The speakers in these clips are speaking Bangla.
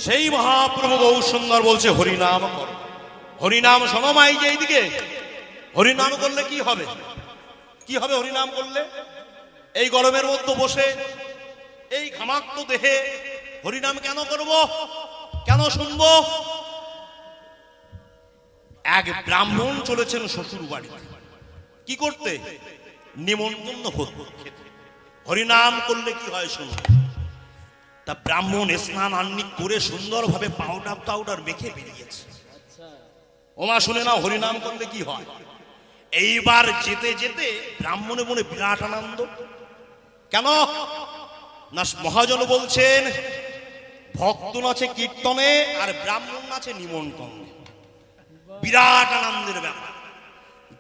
সেই মহাপ্রভু গৌর সুন্দর বলছে হরিনাম কর, হরিনাম শোনো মাই যে এইদিকে। হরিনাম করলে কি হবে? কি হবে হরিনাম করলে? এই গরমের মধ্যে বসে এই ঘামাক্ত দেহে হরিনাম কেন করব, কেন শুনবো? এক ব্রাহ্মণ চলেছেন শ্বশুর বাড়িতে, কি করতে? নিমন্ত্রণ খেতে। হরিনাম করলে কি হয় শুনুন। তা ব্রাহ্মণ স্নান আহ্নিক করে সুন্দরভাবে পাউডার টাউডার মেখে বেরিয়েছে। ওমা শুনে না হরিনাম করলে কি হয়। এইবার যেতে যেতে ব্রাহ্মণের মনে বিরাট আনন্দ। কেন না মহাজন বলছেন ভক্ত নাচে কীর্তনে আর ব্রাহ্মণ নাচে নিমন্ত্রণে, বিরাট আনন্দের ব্যাপার।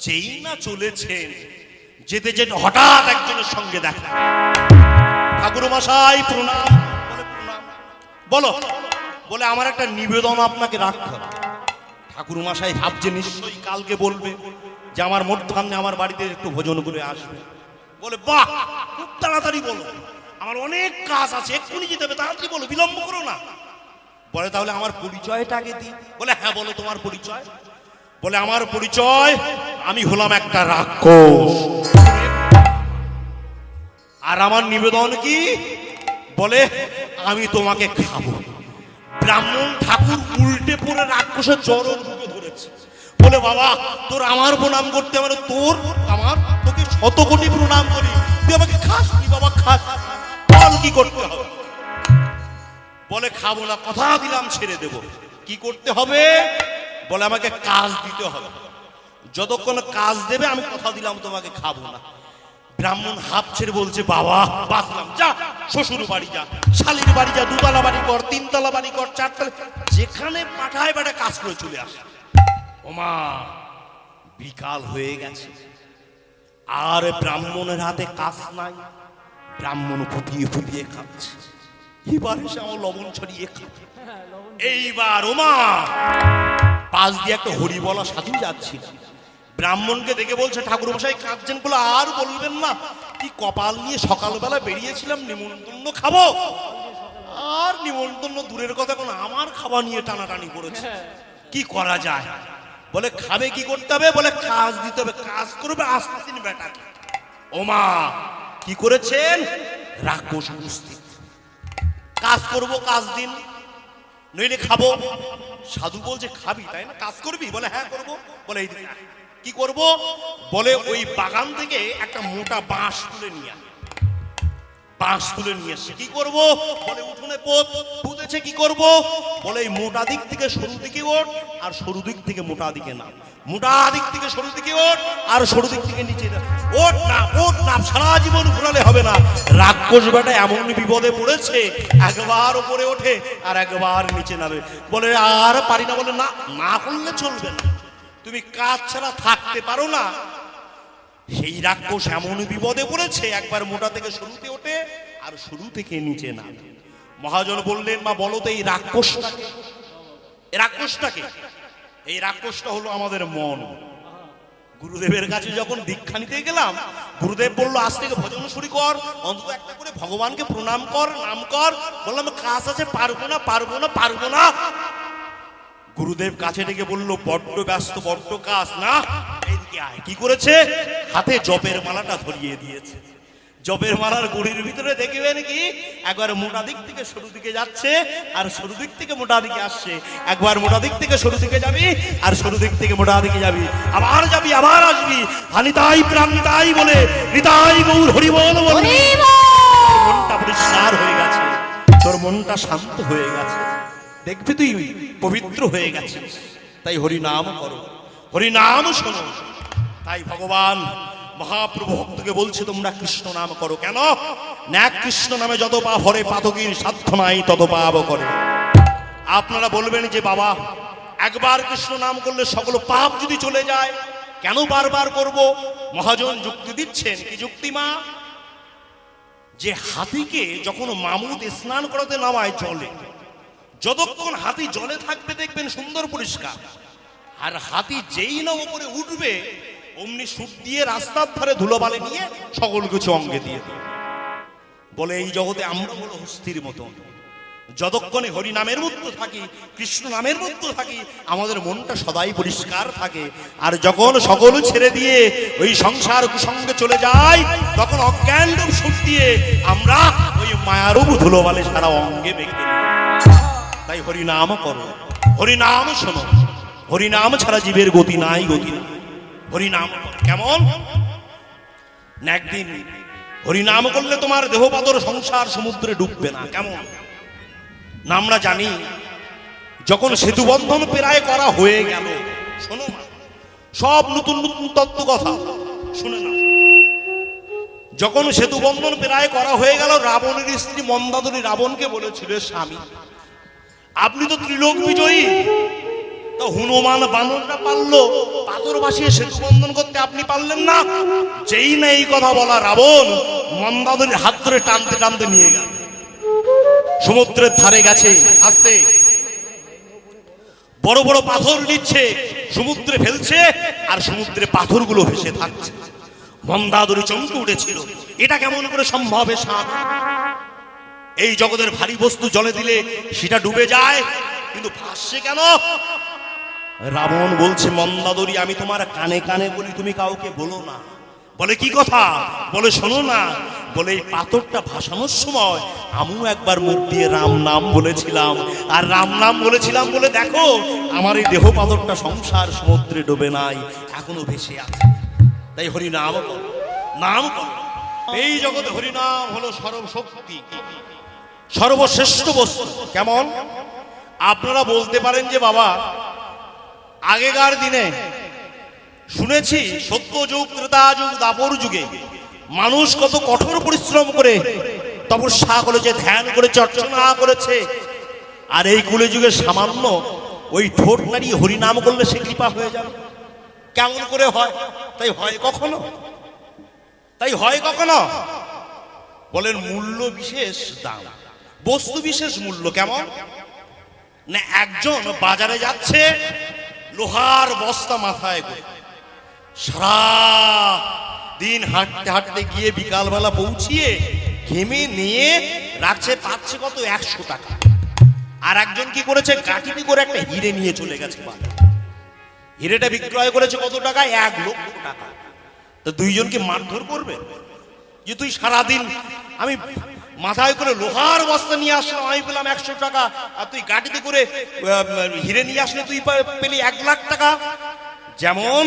যেই না চলেছেন যেতে যেতে হঠাৎ একজনের সঙ্গে দেখা। ঠাকুর মশাই প্রণাম। বলে প্রণাম। বলো। বলে আমার একটা নিবেদন আপনাকে রাখতে হবে। ঠাকুর মশাই ভাবছে নিশ্চয়ই কালকে বলবে যে আমার মধ্যাহ্নে আমার বাড়িতে একটু ভোজন করে আসবে। বলে বাহ, খুব তাড়াতাড়ি বলো, আমার অনেক কাজ আছে, এক্ষুনি যেতে হবে, তাড়াতাড়ি বলো, বিলম্ব করো না। বলে তাহলে আমার পরিচয়টা আগে দিই। বলে হ্যাঁ বলো তোমার পরিচয়। বলে আমার পরিচয়, আমি হলাম একটা রাক্ষস। আর আমার নিবেদন কি? বলে আমি তোমাকে খাবো। ব্রাহ্মণ ঠাকুর উল্টে পড়ে রাক্ষসের চরণ ঢুকে ধরেছে। বলে বাবা তোর আমার প্রণাম করতে মানে তোর আমার তোকে শত কোটি প্রণাম করি, তুই আমাকে খাস নি বাবা, খাস। বল কি করতে হবে? বলে খাবো না, কথা দিলাম ছেড়ে দেব। কি করতে হবে? বলে আমাকে কাজ দিতে হবে, যতক্ষণ কাজ দেবে আমি কথা দিলাম তোমাকে খাবো না। ব্রাহ্মণ হাফ ছেড়ে বলছে বাবা বাঁচলাম, যা শ্বশুর বাড়ি যা, শালীর বাড়ি যা, দুতলা বাড়ি কর, তিনতলা বাড়ি কর, চারতলা, যেখানে পাঠায় বেটা কাজ করে চলে আসে। ওমা বিকাল হয়ে গেছে, আর ব্রাহ্মণের হাতে কাজ নাই। ব্রাহ্মণ ফুটিয়ে ফুটিয়ে খাচ্ছে। এবার এসে আমার লবণ ছড়িয়ে খাচ্ছে। এইবার ওমা পাশ দিয়ে একটা হরি বলা সাধু যাচ্ছিল। ব্রাহ্মণকে দেখে বলছে ঠাকুর মশাই কাঁদছেন। বলে আর বলবেন না, কি কপাল নিয়ে সকালবেলা বেরিয়েছিলাম নিমন্ত্রণ খাবো, আর নিমন্ত্রণ দূরের কথা, কোন আমার খাওয়া নিয়ে টানাটানি করেছে। কি করা যায়? বলে খাবে কি করতে হবে? বলে কাজ দিতে হবে, কাজ করবে আস্তে দিন বেটাকে। ওমা কি করেছেন? রাক্ষস উপস্থিত। কাজ করব, কাজ দিন, নইলে খাবো। সাধু বলছে খাবি তাই না, কাজ করবি? বলে হ্যাঁ করবো। বলে এই কি করব? বলে ওই বাগান থেকে একটা মোটা বাঁশ তুলে নিয়ে আয়। বাঁশ তুলে নিয়ে এসে কি করবো? বলে উঠোনে পোত পুঁতেছে, কি করব? বলে এই মোটা দিক থেকে সরু দিকে ওঠ, আর সরু দিক থেকে মোটা দিকে নাম, মোটা দিক থেকে সরু দিকে ওঠ, আর সরু দিক থেকে নিচে ওঠ না, ওঠ না, সারা জীবন ঘোরালে হবে না। রাক্ষস বেটা এমন বিপদে পড়েছে, একবার উপরে ওঠে আর একবার নিচে নামে। বলে আর পারি না। বলে না, না করলে চলবে না, তুমি কাজ ছাড়া থাকতে পারো না। সেই রাক্ষস এমন বিপদে পড়েছে, একবার মোটা থেকে সরুতে ওঠে আর সরু থেকে নিচে নামে। মহাজন বললেন মা বলো তো এই রাক্ষসটাকে, এই রাক্ষসটাকে? এই রাক্ষসটা হলো আমাদের মন। গুরুদেবের কাছে যখন দীক্ষা নিতে গেলাম, গুরুদেব বললো আজ থেকে ভজন শুরু কর, অন্তত একটা করে ভগবানকে প্রণাম কর, নাম কর। বললাম কাজ আছে, পারবো না পারবো না পারবো না। গুরুদেব কাছে ডেকে বললো বড্ড ব্যস্ত, বড্ড কাজ না, এইদিকে আয়। কি করেছে? হাতে জপের মালাটা ধরিয়ে দিয়েছে। জপের মালার গুড়ির ভিতরে দেখবেন কি একবার মোটা দিক থেকে সরু দিকে যাচ্ছে, আর সরু দিক থেকে মোটা দিকে আসছে। একবার মোটা দিক থেকে সরু দিকে যাবি, আর সরু দিক থেকে মোটা দিকে যাবি, আবার যাবি আবার আসবি। হানিতাই প্রাণিতাই বলে নিতাই গৌর হরি বল বলে মনটা পরিষ্কার হয়ে গেছে, তোর মনটা শান্ত হয়ে গেছে, দেখবি তুই পবিত্র হয়ে গেছিস। তাই হরি নাম করো, হরি নাম শোনো। তাই ভগবান মহাপ্রভু ভক্তকে বলছে তোমরা কৃষ্ণ নাম করো। কেন না? কৃষ্ণ নামে যত পাপ হরে পাতকীর সাধ্য নাই তত পাপ করে। আপনারা বলবেন যে বাবা একবার কৃষ্ণ নাম করলে সকল পাপ যদি চলে যায়, কেন বারবার করব? মহাজন যুক্তি দিচ্ছেন। কি যুক্তি মা? যে হাতিকে যখন মামুদ স্নান করাতে নামায় জলে, যতক্ষণ হাতি জলে থাকবে দেখবেন সুন্দর পরিষ্কার, আর হাতি যেই না উপরে উঠবে অমনি সুট দিয়ে রাস্তার ধারে ধুলোবালি নিয়ে সকল কিছু অঙ্গে দিয়ে বলে এই জগতে আমরা হলো হস্তির মতন, যতক্ষণে হরি নামের মধ্যে মধ্যে থাকি, কৃষ্ণ নামের মধ্যে থাকি, আমাদের মনটা সদাই পরিষ্কার থাকে। আর যখন সকল ছেড়ে দিয়ে ওই সংসার কুসঙ্গে চলে যায়, তখন অজ্ঞান রূপ সুখ দিয়ে আমরা ওই মায়ারূপ ধুলোবালে সারা অঙ্গে মেখে নিই। তাই হরিনাম করো, হরিনাম শোনো, হরিনাম ছাড়া জীবের গতি নাই, গতি নাই। হরিনাম কেমন না, একদিন হরিনাম করলে তোমার দেহপাতর সংসার সমুদ্রে ডুববে না। কেমন না, আমরা জানি যখন সেতু বন্ধন প্রায় করা হয়ে গেল, শোনো না, সব নতুন নতুন তত্ত্ব কথা শুনে না। যখন সেতু বন্ধন প্রায় করা হয়ে গেল, রাবণের স্ত্রী মন্দাদরী রাবণকে বলেছিল, স্বামী আপনি তো ত্রিলোক বিজয়ী, তো হনুমান বানরটা পারলো পাথর ভাসিয়ে সেতু বন্ধন করতে, আপনি পারলেন না। যেই না এই কথা বলা, রাবণ মন্দাদরীর হাত ধরে টানতে টানতে নিয়ে গেল, সমুদ্রের ধারে গেছে। আস্তে বড় বড় পাথর নিচ্ছে, সমুদ্রে ফেলছে, আর সমুদ্রে পাথরগুলো ভেসে থাকছে। মন্দাদরী চমকে উঠেছিল, এটা কেমন করে সম্ভব? সাপ এই জগতের ভারী বস্তু জলে দিলে সেটা ডুবে যায়, কিন্তু ভাসছে কেন? রাবণ বলছে, মন্দাদরী আমি তোমার কানে কানে বলি, তুমি কাউকে বলো না। বলে কি কথা? বলে শোনো না, বলে এই পাথরটা ভাসানোর সময় আমিও একবার মুখ দিয়ে রাম নাম বলেছিলাম, আর রাম নাম বলেছিলাম বলে দেখো আমার এই দেহ পাথরটা সংসার সমুদ্রে ডুবে নাই, এখনো ভেসে আছে। তাই হরি নাম করো, নাম করো। এই জগতে হরিনাম হলো সর্বশক্তি, সর্বশ্রেষ্ঠ বস্তু। কেমন? আপনারা বলতে পারেন যে বাবা আগেকার দিনে শুনেছি সত্য যুগ, ত্রেতা যুগ, দাপর যুগে মানুষ কত কঠোর পরিশ্রম করে তপস্যা করেছে, ধ্যান করেছে, অর্চনা করেছে, আর এই কুলে যুগে সামান্য ওই ঠোঁট নাড়িয়ে হরিনাম করলে সে কৃপা হয়ে যাবে। কেমন করে হয়? তাই হয় কখনো? তাই হয় কখনো? বলেন মূল্য বিশেষ দাম, বস্তু বিশেষ মূল্য। কেমন না, একজন বাজারে যাচ্ছে, লোহার বস্তা মাথায় করে সারা দিন হাঁটতে হাঁটতে গিয়ে বিকালবেলা পৌঁছিয়ে ঘেমে নিয়ে রাখছে, পাচ্ছে কত? 100 টাকা। আর একজন কি করেছে, গাটিতে করে একটা হিরে নিয়ে চলে গেছে বাজারে। হিরেটা বিক্রয় করেছে কত টাকা? 1 লক্ষ টাকা। তো দুইজন কি মারধর করবে যে তুই সারাদিন আমি মাথায় করে লোহার বস্তা নিয়ে আসলাম, আমি পেলাম 100 টাকা, আর তুই গাড়িতে করে হিরে নিয়ে আসলে তুই পেলি 1 লাখ টাকা? যেমন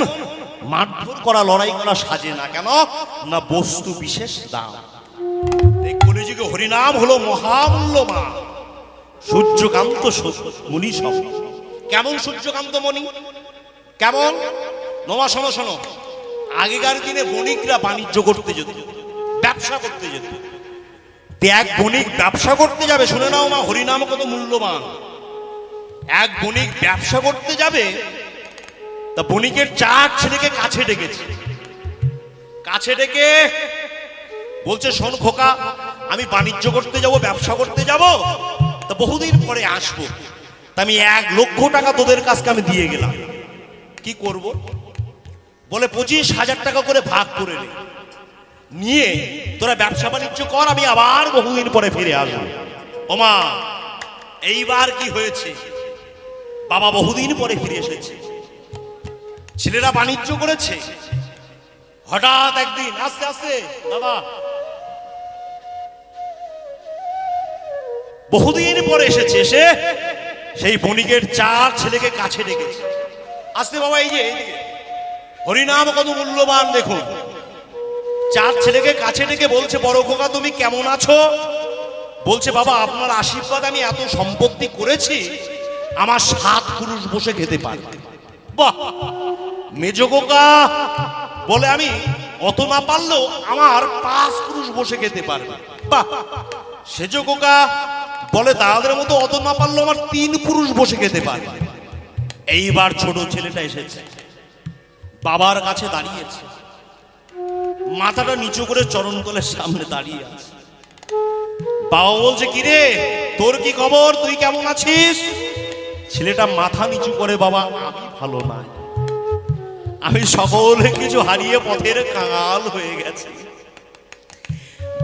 মারধর করা, লড়াই করা সাজে না। কেন না, বস্তু বিশেষ দাম। এই কলিযুগে হরিনাম হলো মহামূল্যবান। সূর্যকান্ত মুনি সব। কেমন সূর্যকান্ত মণি? কেমন? নোমা শোনো শোনো, আগেকার দিনে বণিকরা বাণিজ্য করতে যেত, ব্যবসা করতে যেত। এক বণিক ব্যবসা করতে যাবে, শুনে নাও মা, হরিনাম কত মূল্যবান। এক বণিক ব্যবসা করতে যাবে, তা বণিকের 4 ছেলেকে কাছে ডেকেছে। কাছে ডেকে বলছে, শোন খোকা, আমি বাণিজ্য করতে যাব, ব্যবসা করতে যাব, তা বহুদিন পরে আসবো, তা আমি 1 লক্ষ টাকা তোদের কাছকে আমি দিয়ে গেলাম, কি করব? বলে 25,000 টাকা করে ভাগ করে নে, নিয়ে তোরা ব্যবসা বাণিজ্য কর, আমি আবার বহুদিন পরে ফিরে আসবো। ওমা, এইবার কি হয়েছে? বাবা বহুদিন পরে ফিরে এসেছে, ছেলেরা বাণিজ্য করেছে। হঠাৎ একদিন, আস্তে আস্তে দাদা, বহুদিন পরে এসেছে, এসে সেই বণিকের 4 ছেলেকে কাছে ডেকেছে। আস্তে বাবা, এই যে হরিনাম কত মূল্যবান দেখুন। 4 ছেলেকে কাছে ডেকে বলছে, বড় খোকা তুমি কেমন আছো? বলছে, বাবা আপনার আশীর্বাদ আমি এত সম্পত্তি করেছি, আমার 7 পুরুষ বসে খেতে পারবে। বাহ! মেজ খোকা বলে, আমি অত না পারলেও আমার 5 পুরুষ বসে খেতে পারবে। বাহ! সেজ খোকা বলে, তাদের মতো অত না পারলেও আমার 3 পুরুষ বসে খেতে পারবে। এইবার ছোট ছেলেটা এসেছে, বাবার কাছে দাঁড়িয়েছে, মাথাটা নিচু করে চরণতলের সামনে দাঁড়িয়ে আছে। বাবা বলছে, কিরে তোর কি খবর, তুই কেমন আছিস? ছেলেটা মাথা নিচু করে, বাবা আমি ভালো নাই, আমি সকল কিছু হারিয়ে পথের কাঙাল হয়ে গেছি।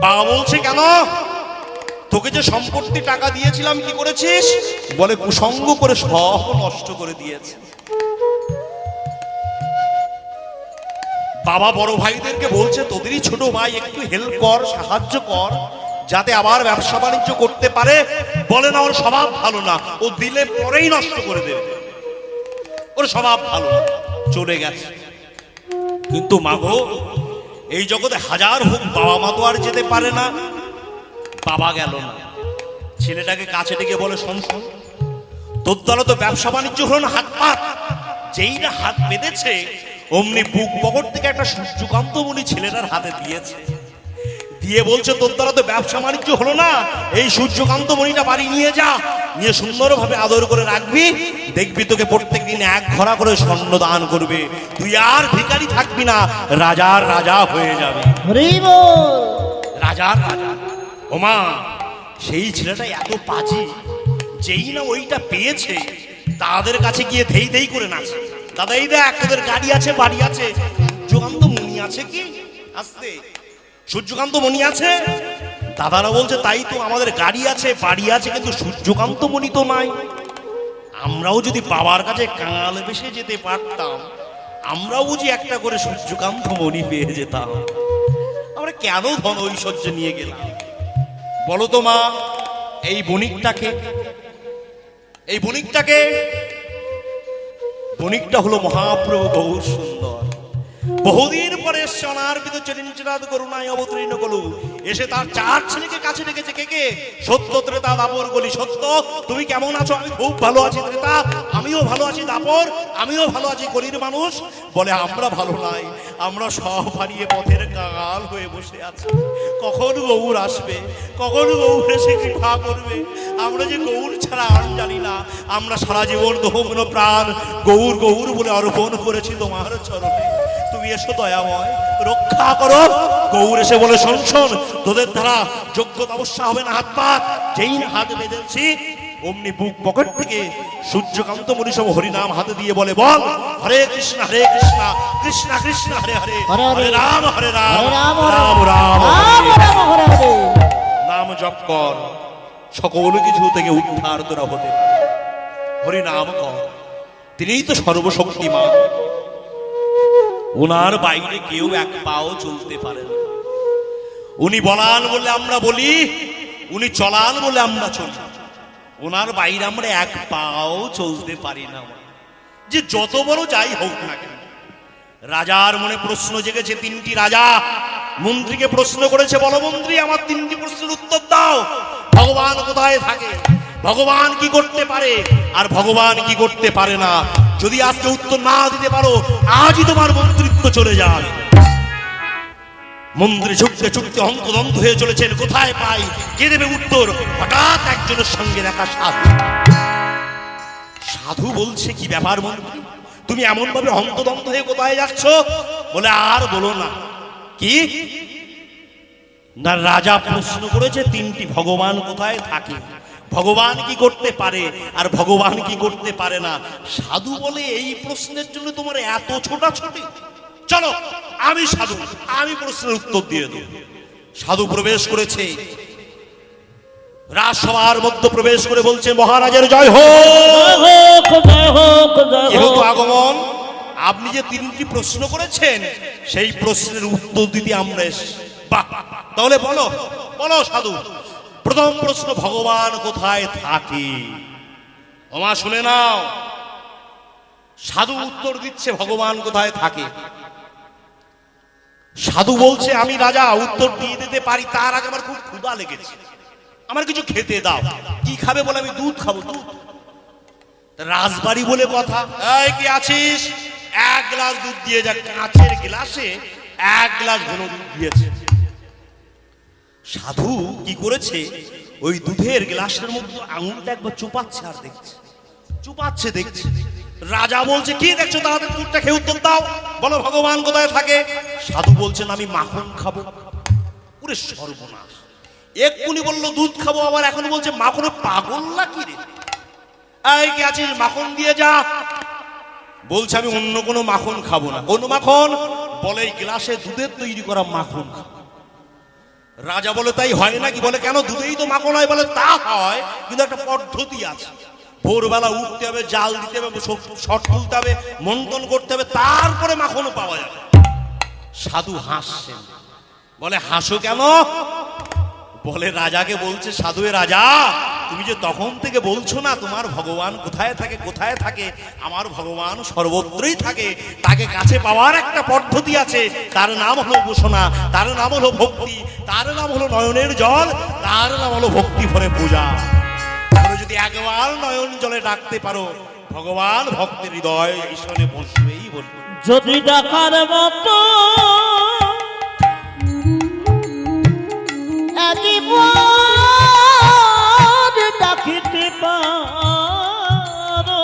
বাবা বলছে, কেন তোকে যে সম্পত্তি টাকা দিয়েছিলাম কি করেছিস? বলে কুসঙ্গ করে সব নষ্ট করে দিয়েছে। বাবা বড় ভাইদেরকে বলছে তোদেরই ছোট ভাই, একটু হেল্প কর, সাহায্য কর, যাতে আবার ব্যবসা বাণিজ্য করতে পারে। বলে না, ওর স্বভাব ভালো না, ও দিলে পরেই নষ্ট করে দেবে, ওর স্বভাব ভালো না, চলে গেছে। কিন্তু মাগো, এই জগতে হাজার হোক বাবা মা তো আর যেতে পারে না। বাবা গেল না, ছেলেটাকে কাছে ডেকে বলে শোন শোন, তোর দ্বারা তো ব্যবসা বাণিজ্য হলো না, হাত পাত। যেই না হাত বেঁধেছে অমনি বুক পকেট থেকে একটা সূর্যকান্ত মণি ছেলেটার হাতে দিয়েছে, দিয়ে বলছে তোর দ্বারা তো ব্যবসা বাণিজ্য হলো না, এই সূর্যকান্ত মণিটা বাড়ি নিয়ে যা, নিয়ে সুন্দরভাবে আদর করে রাখবি, দেখবি তোকে প্রত্যেকদিন এক ঘড়া করে স্বর্ণ দান করবে, তুই আর ভিখারি থাকবি না, রাজার রাজা হয়ে যাবে। রাজার রাজা। ওমা, সেই ছেলেটা এত পাজি, যেই না ওইটা পেয়েছে তাদের কাছে গিয়ে ধেই ধেই করে নাচে। দাদা এই দেখ, তোদের গাড়ি আছে, বাড়ি আছে, সূর্যকান্ত মণি আছে কি? আসতে, সূর্যকান্ত মণি আছে? দাদারা বলছে তাই তো, আমাদের গাড়ি আছে, বাড়ি আছে, কিন্তু সূর্যকান্ত মণি তো নাই। আমরাও যদি বাবার কাছে কাঙাল বেশে যেতে পারতাম, আমরাও বুঝি একটা করে সূর্যকান্ত মণি পেয়ে যেতাম। আমরা কেন ধন ঐশ্বর্য নিয়ে গেলাম বলো তো মা? এই বণিকটাকে, এই বণিকটাকে, বণিকটা হলো মহাপ্রভু গৌর সুন্দর। বহুদিন পরে সোনার ভিতর চরিঞ্চরাত করুণায় অবতীর্ণ করলু, এসে তার চার ছেলেকে কাছে ডেকেছে। কে কে? সত্য, ত্রেতা, দাপর। বলি সত্য, তুমি কেমন আছো? আমি খুব ভালো আছি ত্রেতা, আমিও ভালো আছি দাপর, আমিও ভালো আছি। কলির মানুষ বলে আমরা ভালো নাই, আমরা সব হারিয়ে পথের কাঙাল হয়ে বসে আছি। কখন গৌর আসবে, কখন গৌর এসে কৃপা করবে? আমরা যে গৌর ছাড়া আর জানি না। আমরা সারা জীবন দহমন প্রাণ গৌর গৌর বলে অর্পণ করেছি তোমার চরণে। তুমি এসো দয়াময়, রক্ষা করো। গৌর এসে বলে শোন শোন, তোদের দ্বারা যোগ্য তপস্যা হবে না, হাত পাত। যেই না হাত বেঁধেছি অমনি বুক পকেট থেকে সূর্যকান্ত মণি সব হরিনাম হাতে দিয়ে বলে বল হরে কৃষ্ণ কৃষ্ণ কৃষ্ণ হরে হরে, হরে রাম রাম রাম হরে হরে। নাম জপ কর, সকল কিছু থেকে উদ্ধার তোরা হতে পারে। হরিনাম কর, তিনিই তো সর্বশক্তিমান, ওনার বাইরে কেউ এক পাও চলতে পারে না। উনি বলান বলে আমরা বলি, উনি চলান বলে আমরা চলি, ওনার বাইরে আমরা এক পাও চলতে পারি না। যে যত বড় যাই হোক না কেন। রাজার মনে প্রশ্ন জেগেছে। তিনটি রাজা মন্ত্রীকে প্রশ্ন করেছে, বলো মন্ত্রী, আমার তিনটি প্রশ্নের উত্তর দাও। ভগবান কোথায় থাকে, ভগবান কি করতে পারে, আর ভগবান কি করতে পারে না? যদি আজকে উত্তর না দিতে পারো, আজই তোমার মন্ত্রিত্ব চলে যাবে। মন্ত্রী ছুটতে ছুটতে হন্তদন্ত হয়ে চলেছেন, কোথায় পাই, কে দেবে উত্তর? হঠাৎ একজনের সঙ্গে দেখা সাধু। সাধু বলছে, কি ব্যাপার মন্ত্রী, তুমি এমন ভাবে হন্তদন্ত হয়ে কোথায় যাচ্ছ? বলে আর বলো না। কি না, রাজা প্রশ্ন করেছে তিনটি, ভগবান কোথায় থাকে, ভগবান কি করতে পারে, আর ভগবান কি করতে পারে না। সাধু বলে, এই প্রশ্নের জন্য তোমার এত ছোটাছুটি? চলো আমি সাধু, আমি প্রশ্নের উত্তর দিয়ে দেব। সাধু প্রবেশ করেছে, রাজসভার মধ্যে প্রবেশ করে বলছে, মহারাজের জয় হোক, যেহেতু আগমন, আপনি যে তিনটি প্রশ্ন করেছেন সেই প্রশ্নের উত্তর দিতে আমরা এসেছি। বাহ, তাহলে বলো বলো সাধু। প্রথম প্রশ্ন, ভগবান কোথায় থাকে? ওমা শুনে নাও, সাধু উত্তর দিচ্ছে ভগবান কোথায় থাকে। সাধু বলছে, আমি রাজা, উত্তর দিয়ে দিতে পারি, তার আগে আমার খুব ক্ষুধা লেগেছে, আমার কিছু খেতে দাও। কি খাবে? বলে আমি দুধ খাবো। দুধ? রাজবাড়ি বলে কথা। এই কি আছিস, এক গ্লাস দুধ দিয়ে যা। কাঁচের গ্লাসে এক গ্লাস ঘন দুধ দিয়েছে। সাধু কি করেছে, ওই দুধের গ্লাসের মধ্যে আঙুলটা একবার চুপাচ্ছে আর দেখছে, চুপাচ্ছে দেখছে। রাজা বলছে, কি দেখছো, তাড়াতাড়ি দুধটা খেয়ে উত্তর দাও, বলো ভগবান কোথায় থাকে। সাধু বলছেন, আমি মাখন খাবো। পুরে সর্বনাশ, এক্ষুনি বললো দুধ খাবো, আবার এখন বলছে মাখনে। পাগল না কি রে? এই কি আছিস, মাখন দিয়ে যা। বলছে, আমি অন্য কোনো মাখন খাবো না। কোন মাখন? বলে এই গ্লাসে দুধের তৈরি করা মাখন খাবো। রাজা বলে তাই হয় নাকি? বলে কেন, দুধেই তো মাখন হয়। বলে তা হয়, কিন্তু একটা পদ্ধতি আছে। ভোরবেলা উঠতে হবে, জাল দিতে হবে, শট তুলতে হবে, মন্থন করতে হবে, তারপরে মাখনও পাওয়া যাবে। সাধু হাসছেন, বলে হাসো কেন? বলে রাজাকে বলছে, সাধু রাজা, তুমি যে তখন থেকে বলছো না তোমার ভগবান কোথায় থাকে কোথায় থাকে, আমার ভগবান সর্বত্রই থাকে। তাকে কাছে পাওয়ার একটা পদ্ধতি আছে, তার নাম হলো উপাসনা, তার নাম হলো ভক্তি, তার নাম হলো নয়নের জল, তার নাম হলো ভক্তি ভরে পূজা। তুমি যদি একবার নয়ন জলে ডাকতে পারো, ভগবান ভক্তের হৃদয় ঈশ্বরে বসবেই বলবে। যদি ডাকার মতো ডাকিতে পারো,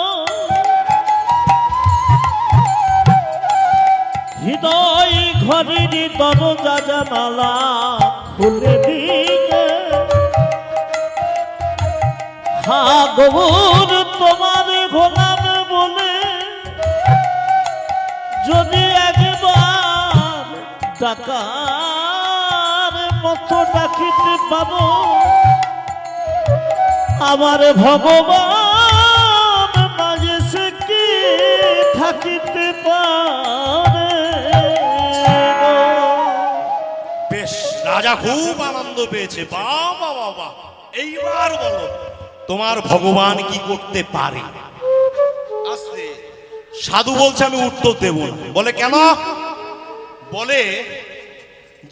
হৃদয় ঘরের দরজা জানালা খুলে দিলে, হা গৌর তোমার গোলাম বলে যদি একবার ডাকার মতো ডাকিতে পাবো, আমার ভগবান মাঝে সে কি থাকিতে পারে। বেশ, রাজা খুব আনন্দ পেয়েছে। বাবা বাবা, এইবার বলো তোমার ভগবান কি করতে পারে? আস্তে। সাধু বলছে আমি উত্তর দেব না। বলে কেন? বলে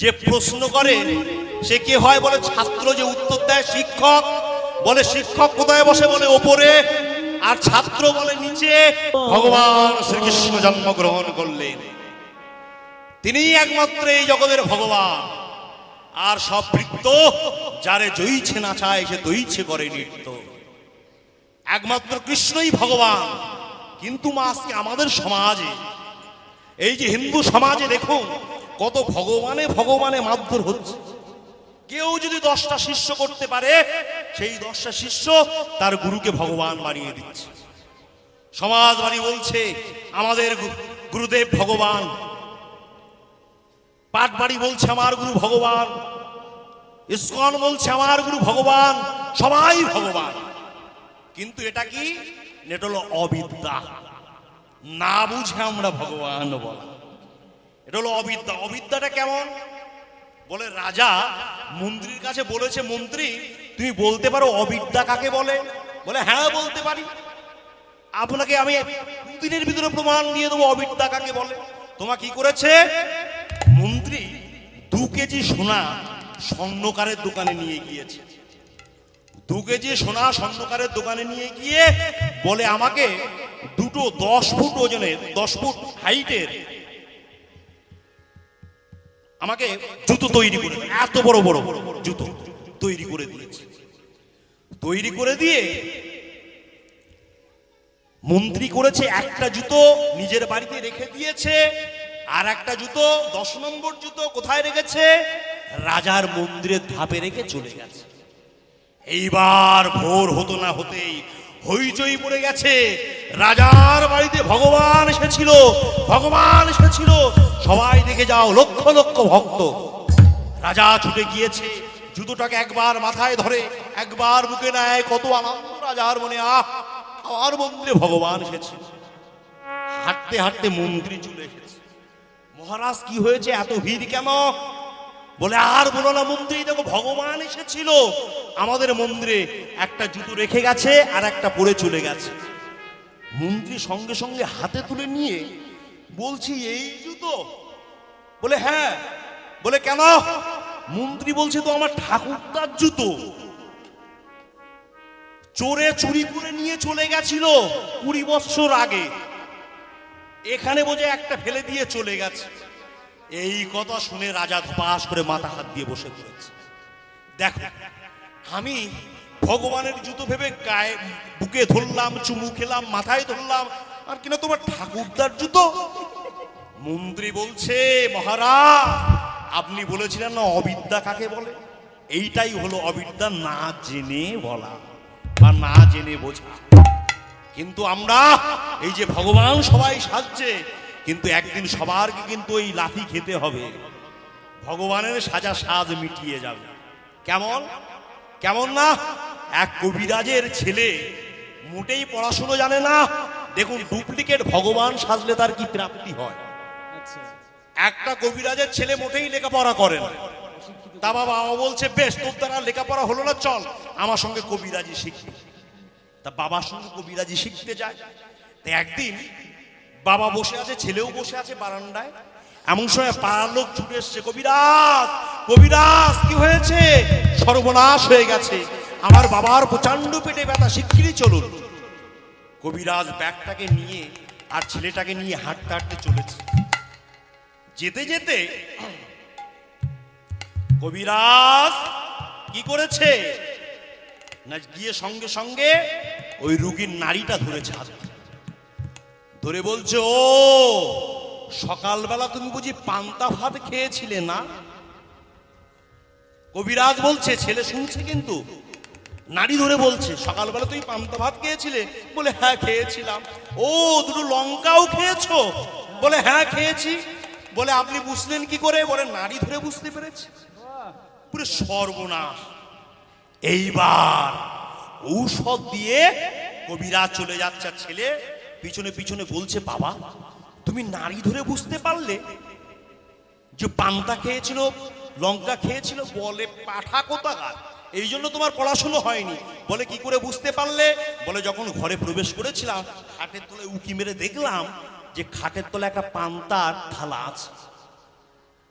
যে প্রশ্ন করে সে কে হয়? বলে ছাত্র। যে উত্তর দেয় শিক্ষক। বলে শিক্ষক কোথায় বসে? বলে ওপরে। আর ছাত্র বলে নিচে। ভগবান শ্রীকৃষ্ণ জন্মগ্রহণ করলেন, তিনি একমাত্র এই জগতের ভগবান। আর সব বৃত্ত যারে জয়ীছে নাচায়, সে দইছে করে নৃত্য। একমাত্র কৃষ্ণই ভগবান। কিন্তু মা আজকে আমাদের সমাজে, এই যে হিন্দু সমাজে দেখুন কত ভগবানে ভগবানে মারধর হচ্ছে। কেউ যদি 10টা শিষ্য করতে পারে, সেই 10টা শিষ্য তার গুরুকে ভগবান বানিয়ে দিচ্ছে। সমাজ বাড়ি বলছে আমাদের গুরুদেব ভগবান, পাটবাড়ি বলছে আমার গুরু ভগবান, ইসকন বলছে আমার গুরু ভগবান, সবাই ভগবান। কিন্তু এটা কি? এটা হলো অবিদ্যা। না বুঝে আমরা ভগবান বলা, এটা হলো অবিদ্যা। অবিদ্যাটা কেমন? বলে রাজা মন্ত্রীর কাছে বলেছে, মন্ত্রী তুমি বলতে পারো অবিদ্যা কাকে বলে? বলে হ্যাঁ বলতে পারি, আপনাকে আমি 2 দিনের ভিতরে প্রমাণ দিয়ে দেবো অবিদ্যা কাকে বলে। তোমা কি করেছে? মন্ত্রী 2 কেজি সোনা স্বর্ণকারের দোকানে নিয়ে গিয়েছে। 2 কেজি সোনা স্বর্ণকারের দোকানে নিয়ে গিয়ে বলে আমাকে দুটো 10 ফুট ওজনের, 10 ফুট হাইটের আমাকে জুতো তৈরি করে, এত বড় বড় জুতো তৈরি করে দিয়েছে। তৈরি করে দিয়ে মন্ত্রী করেছে একটা জুতো নিজের বাড়িতে রেখে দিয়েছে, আর একটা জুতো 10 নম্বর জুতো কোথায় রেখেছে? রাজার মন্দিরের ধাপে রেখে চলে গেছে। এইবার ভোর হতো না হতেই হইচই পড়ে গেছে। রাজার বাড়িতে ভগবান এসেছিল, ভগবান এসেছিল, সবাই দেখে যাও, লক্ষ লক্ষ ভক্ত। রাজা ছুটে গিয়েছে, জুতোটাকে একবার মাথায় ধরে, একবার বুকে নেয়। কত আনন্দ রাজার মনে, আহ আমার মন্দিরে ভগবান এসেছে। হাঁটতে হাঁটতে মন্দিরে চলে এসেছে। মহারাজ কি হয়েছে, এত ভিড় কেন? বলে আর বলো না মন্ত্রী, দেখো ভগবান এসেছিল আমাদের মন্দিরে, একটা জুতো রেখে গেছে আর একটা পরে চলে গেছে। মন্ত্রী সঙ্গে সঙ্গে হাতে তুলে নিয়ে বলছি এই জুতো? বলে হ্যাঁ। বলে কেন? মন্ত্রী বলছে তো আমার ঠাকুরদার জুতো, চোরে চুরি করে নিয়ে চলে গেছিল 20 বছর আগে, এখানে বোঝে একটা ফেলে দিয়ে চলে গেছে। এই কথা শুনে রাজা ধপাস করে মাথা হাত দিয়ে বসে পড়েছে। দেখো আমি ভগবানের জুতো ভেবে গায়ে বুকে ধরলাম, চুমু খেলাম, মাথায় ধরলাম, আর কিনা তোমার ঠাকুরদার জুতো। মন্ত্রী বলছে মহারাজ আপনি বলেছিলেন না অবিদ্যা কাকে বলে? এইটাই হলো অবিদ্যা, না জেনে বলা বা না জেনে বোঝা। কিন্তু আমরা এই যে ভগবান সবাই সাজছে, কিন্তু একদিন সবারকে কিন্তু ওই লাথি খেতে হবে। ভগবানের সাজা সাজ মিটিয়ে যাবে। কেমন কেমন না? এক কবিরাজের ছেলে মোটেই পড়াশুনো জানে না, দেখুন ডুপ্লিকেট ভগবান সাজলে তার কি প্রাপ্তি হয়। একটা কবিরাজের ছেলে মোটেই লেখাপড়া করে না, তা বাবা বলছে বেশ তোর দ্বারা লেখাপড়া হলো না, চল আমার সঙ্গে কবিরাজি শিখবি। তা বাবার সঙ্গে কবিরাজি শিখতে যায়। তা একদিন বাবা বসে আছে, ছেলেও বসে আছে বারান্দায়। এমন সময় পাড়ার লোক ছুটে এসছে, কবিরাজ কবিরাজ কি হয়েছে? সর্বনাশ হয়ে গেছে, আমার বাবার প্রচন্ড পেটে ব্যথা, শিগগিরই চলুন। কবিরাজ ব্যাগটাকে নিয়ে আর ছেলেটাকে নিয়ে হাঁটতে হাঁটতে চলেছে। যেতে যেতে কবিরাজ কি করেছে না, গিয়ে সঙ্গে সঙ্গে ওই রুগীর নাড়িটা ধরেছে, হাত ধরে বলছে, ও সকালবেলা তুমি বুঝি পান্তা ভাত খেয়েছিলে না? কবিরাজ বলছে, ছেলে শুনছে কিন্তু, নাড়ি ধরে বলছে, সকালবেলা তুই পান্তা ভাত খেয়েছিলে? বলে হ্যাঁ খেয়েছিলাম। ও দুটো লঙ্কাও খেয়েছো? বলে হ্যাঁ খেয়েছি। বলে আপনি বুঝলেন কি করে? বলে নাড়ি ধরে বুঝতে পেরেছি। পুরো সর্বনাশ। এইবার ঔষধ দিয়ে কবিরাজ চলে যাচ্ছে, আর ছেলে পিছনে পিছনে বলছে, বাবা তুমি নাড়ি ধরে বুঝতে পারলে যে পান্তা খেয়েছিল, লঙ্কা খেয়েছিল? বলে পাঠা কোথাকার, এই জন্য তোমার পড়াশুনো হয়নি। বলে কি করে বুঝতে পারলে? বলে যখন ঘরে প্রবেশ করেছিলাম, খাটের তলায় উকি মেরে দেখলাম যে খাটের তলায় একটা পান্তার থালা আছে,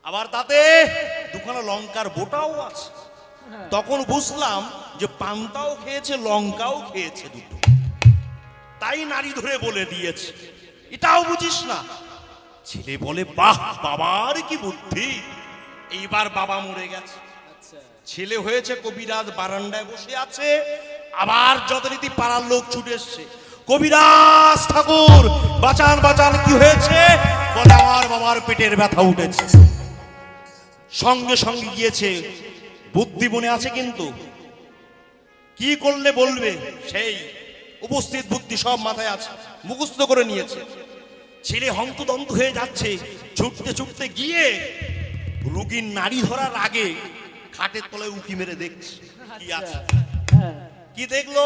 আবার তাতে দুখানা লঙ্কার বোটাও আছে। তখন বুঝলাম যে পান্তাও খেয়েছে, লঙ্কাও খেয়েছে দুটো, তাই নাড়ি ধরে বলে দিয়েছে। এটাও বুঝিস না? ছেলে বলে, বাহ বাবার কি বুদ্ধি। এইবার বাবা মরে গেছে, ছেলে হয়েছে কবিরাজ, বারান্দায় বসে আছে। আবার যথারীতি পাড়ার লোক ছুটে এসছে, কবিরাজ ঠাকুর বাঁচান বাঁচান, কি হয়েছে? বলে আমার বাবার পেটের ব্যথা উঠেছে। সঙ্গে সঙ্গে গিয়েছে, বুদ্ধি মনে আছে কিন্তু, কি করলে বলবে সেই উপস্থিত বুদ্ধি সব মাথায় আছে, মুখস্থ করে নিয়েছে। ছেলে হন্তদন্ত হয়ে যাচ্ছে, ছুটতে ছুটতে গিয়ে রোগীর নাড়ি ধরার আগে খাটের তলায় উকি মেরে দেখছে কি আছে। কি দেখলো?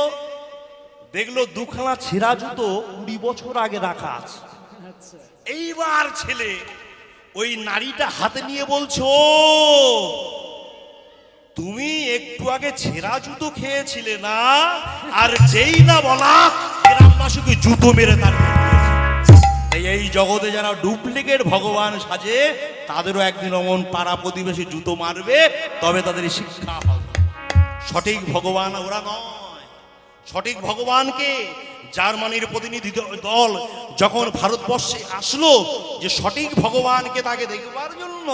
দেখলো দুখানা ছেঁড়া জুতো 20 বছর আগে রাখা আছে। এইবার ছেলে ওই নাড়িটা হাতে নিয়ে বলছো, তুমি একটু আগে ছেঁড়া জুতো খেয়েছিলে না? আর যেই না বলা, গ্রামবাসীকে জুতো মেরে তার এই জগতে যারা ডুপ্লিকেট ভগবান সাজে, তাদেরও একদিন অমন পাড়া প্রতিবেশী জুতো মারবে, তবে তাদের শিক্ষা হবে। সঠিক ভগবান ওরা নয়। সঠিক ভগবানকে জার্মানির প্রতিনিধি দল যখন ভারতবর্ষে আসলো, যে সঠিক ভগবানকে তাকে দেখবার জন্য,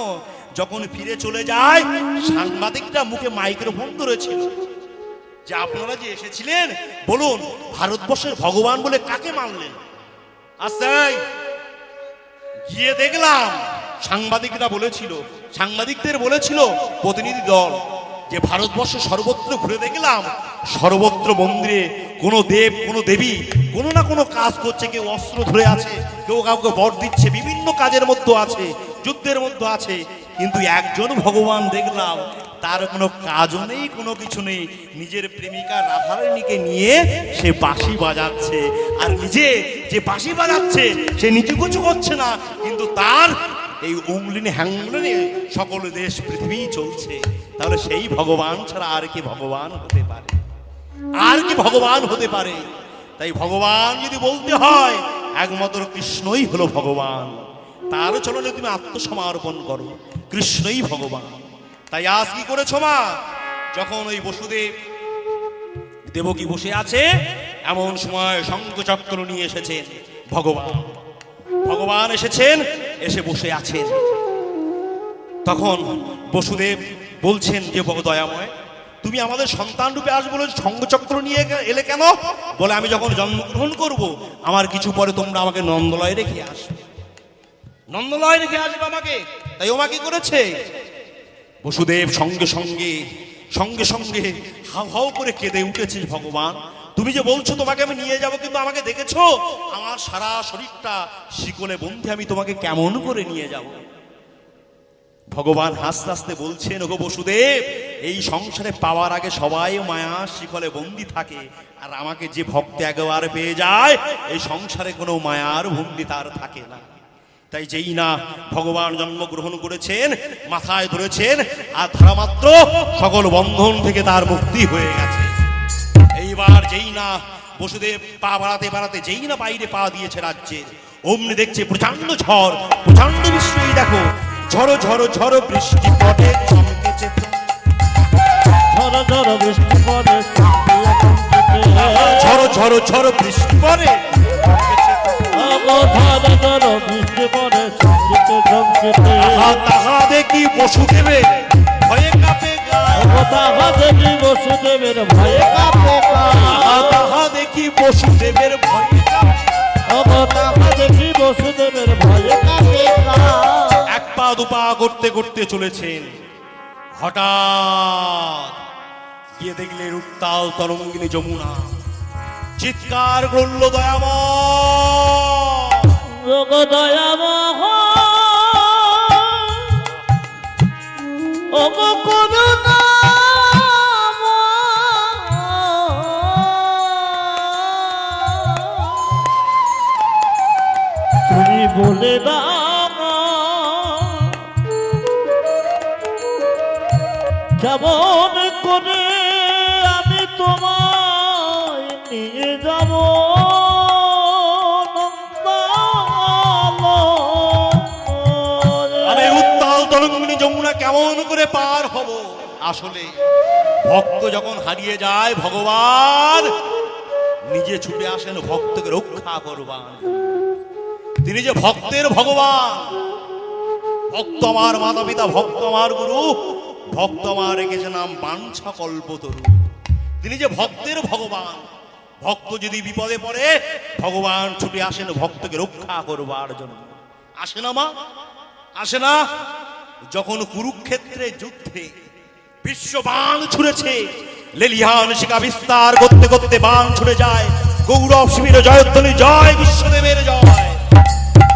যখন ফিরে চলে যায়, সাংবাদিকরা মুখে মাইক্রোফোন ধরেছিল যে আপনারা যে এসেছিলেন, বলুন ভারতবর্ষের ভগবান বলে কাকে মানলেন? আচ্ছা গিয়ে দেখলাম সাংবাদিকরা বলেছিল, সাংবাদিকদের বলেছিল প্রতিনিধি দল, যে ভারতবর্ষ সর্বত্র ঘুরে দেখলাম, সর্বত্র মন্দিরে কোনো দেব কোনো দেবী কোনো না কোনো কাজ করছে। কেউ অস্ত্র ধরে আছে, কেউ কাউকে বর দিচ্ছে, বিভিন্ন কাজের মধ্যে আছে, যুদ্ধের মধ্যে আছে, কিন্তু একজন ভগবান দেখলাম তার কোনো কাজও নেই, কোনো কিছু নেই। নিজের প্রেমিকা রাধারানীকে নিয়ে সে বাঁশি বাজাচ্ছে, আর নিজে যে বাঁশি বাজাচ্ছে সে নিজে কিছু করছে না, কিন্তু তার এই উংলিনে হ্যাংলিনে সকল দেশ পৃথিবী চলছে। তাহলে সেই ভগবান ছাড়া আর কি ভগবান হতে পারে? আর কি ভগবান হতে পারে? তাই ভগবান যদি বলতে হয়, একমাত্র কৃষ্ণই হলো ভগবান। তার চরণে তুমি আত্মসমর্পণ করো, কৃষ্ণই ভগবান। তাই আজ কি করেছো মা? যখন ওই বসুদেব দেবকী বসে আছে, এমন সময় শঙ্খচক্র নিয়ে এসেছেন ভগবান। ভগবান এসেছেন, এসে বসে আছেন। তখন বসুদেব বলছেন যে দয়াময়, তুমি আমাদের সন্তান রূপে আসবে বলে শঙ্খচক্র নিয়ে এলে কেন? বলে আমি যখন জন্মগ্রহণ করব, আমার কিছু পরে তোমরা আমাকে নন্দলয়ে রেখে আসবে, নন্দলয়ে রেখে আসবে আমাকে। তাই ওমা কি করেছে? বসুদেব সঙ্গে সঙ্গে সঙ্গে সঙ্গে হাউ হাউ করে কেঁদে উঠেছে, ভগবান তুমি যে বলছো তোমাকে আমি নিয়ে যাব, কিন্তু আমাকে দেখেছো আমার সারা শরীরটা শিকলে বন্ধে, আমি তোমাকে কেমন করে নিয়ে যাব? ভগবান হাসতে হাসতে বলছেন, ওগো বসুদেব, এই সংসারে পাওয়ার আগে সবাই মায়ার শিকলে বন্দী থাকে, আর আমাকে যে ভক্ত একবার পেয়ে যায় এই সংসারে কোনো মায়ার বন্দী তার থাকে না। তাই যেই না ভগবান জন্মগ্রহণ করেছেন, মাথায় ধরেছেন, আর ধরা মাত্র সকল বন্ধন থেকে তার মুক্তি হয়ে গেছে। এইবার যেই না বসুদেব পা বাড়াতে বাড়াতে যেই না বাইরে পা দিয়েছে রাজ্যের, অমনি দেখছে প্রচন্ড ঝড়, প্রচন্ড বৃষ্টি। দেখো ঝড়ো ঝড়ো ঝড়ো বৃষ্টি পড়ে চমকেছে, ঝড় ঝড় বৃষ্টি পড়ে ঝড়ো ঝড়ো ঝড়ো বৃষ্টি পড়ে ঝড় ঝড় বৃষ্টি পড়ে চমকিতে চমকিতে। তাহা দেখি বসুদেবের ভয়ে কাঁপে গা, তাহা দেখি বসুদেবের ভয়ে কাঁপে গা, তাহা দেখি বসুদেবের ভয়ে কাঁপে, তাহা দেখি বসুদেবের ভয়ে কাঁপে গা। এক পা দুপা করতে করতে চলেছেন, হঠাৎ গিয়ে দেখলেন উত্তাল তরঙ্গিনী যমুনা, চিৎকার করল দয়াময়, যোগ দয়াময় ওগ করুণা, তুমি বলে দাও কেমন করে আমি তোমায় নিয়ে যাব আমি উত্তাল তরঙ্গিনী যমুনা কেমন করে পার হব। আসলে ভক্ত যখন হারিয়ে যায় ভগবান নিজে ছুটে আসেন ভক্তকে রক্ষা করবার। তিনি যে ভক্তের ভগবান, ভক্ত আমার মাতা পিতা, ভক্ত আমার গুরু, ভক্ত আমার রেখেছে নাম বাঞ্ছা কল্পতরু। তিনি যে ভক্তের ভগবান, ভক্ত যদি বিপদে পড়ে ভগবান ছুটে আসেন ভক্তকে রক্ষা করবার জন্য। আসে না মা, আসে না? যখন কুরুক্ষেত্রে যুদ্ধে বিশ্ব বাণ ছুড়েছে, লেলিহান শিখা বিস্তার করতে করতে বাণ ছুড়ে যায়, গৌরব শিবিরে জয়ধ্বনি, জয় বিশ্বদেবের জয়,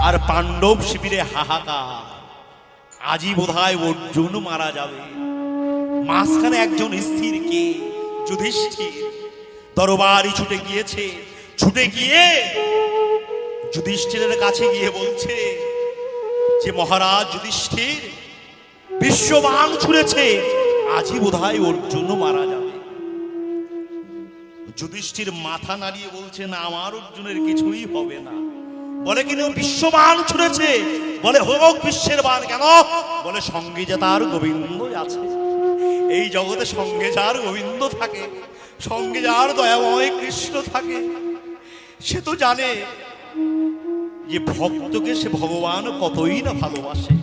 আর পাণ্ডব শিবিরে হাহাকার। আজই বোধহয় অর্জুন মারা যাবে। মাঝখানে একজন স্থির কে? যুধিষ্ঠির। দরবারই ছুটে গিয়েছে, ছুটে গিয়ে যুধিষ্ঠিরের কাছে গিয়ে বলছে যে মহারাজ যুধিষ্ঠির, বিশ্ব বাণ ছুড়েছে, আজই বোধহয় অর্জুন মারা যাবে। যুধিষ্ঠির মাথা নাড়িয়ে বলছে, না, আমার অর্জুনের কিছুই হবে না। বলে কিনা বিশ্ব বাণ ছুড়েছে? বলে হোক বিশ্বের বাণ, কেন? বলে সঙ্গে যে তার গোবিন্দ আছে, এই জগতে সঙ্গে যার গোবিন্দ থাকে, সঙ্গে যার দয়াময় কৃষ্ণ থাকে, সে তো জানে যে ভক্তকে সে ভগবান কতই না ভালোবাসে।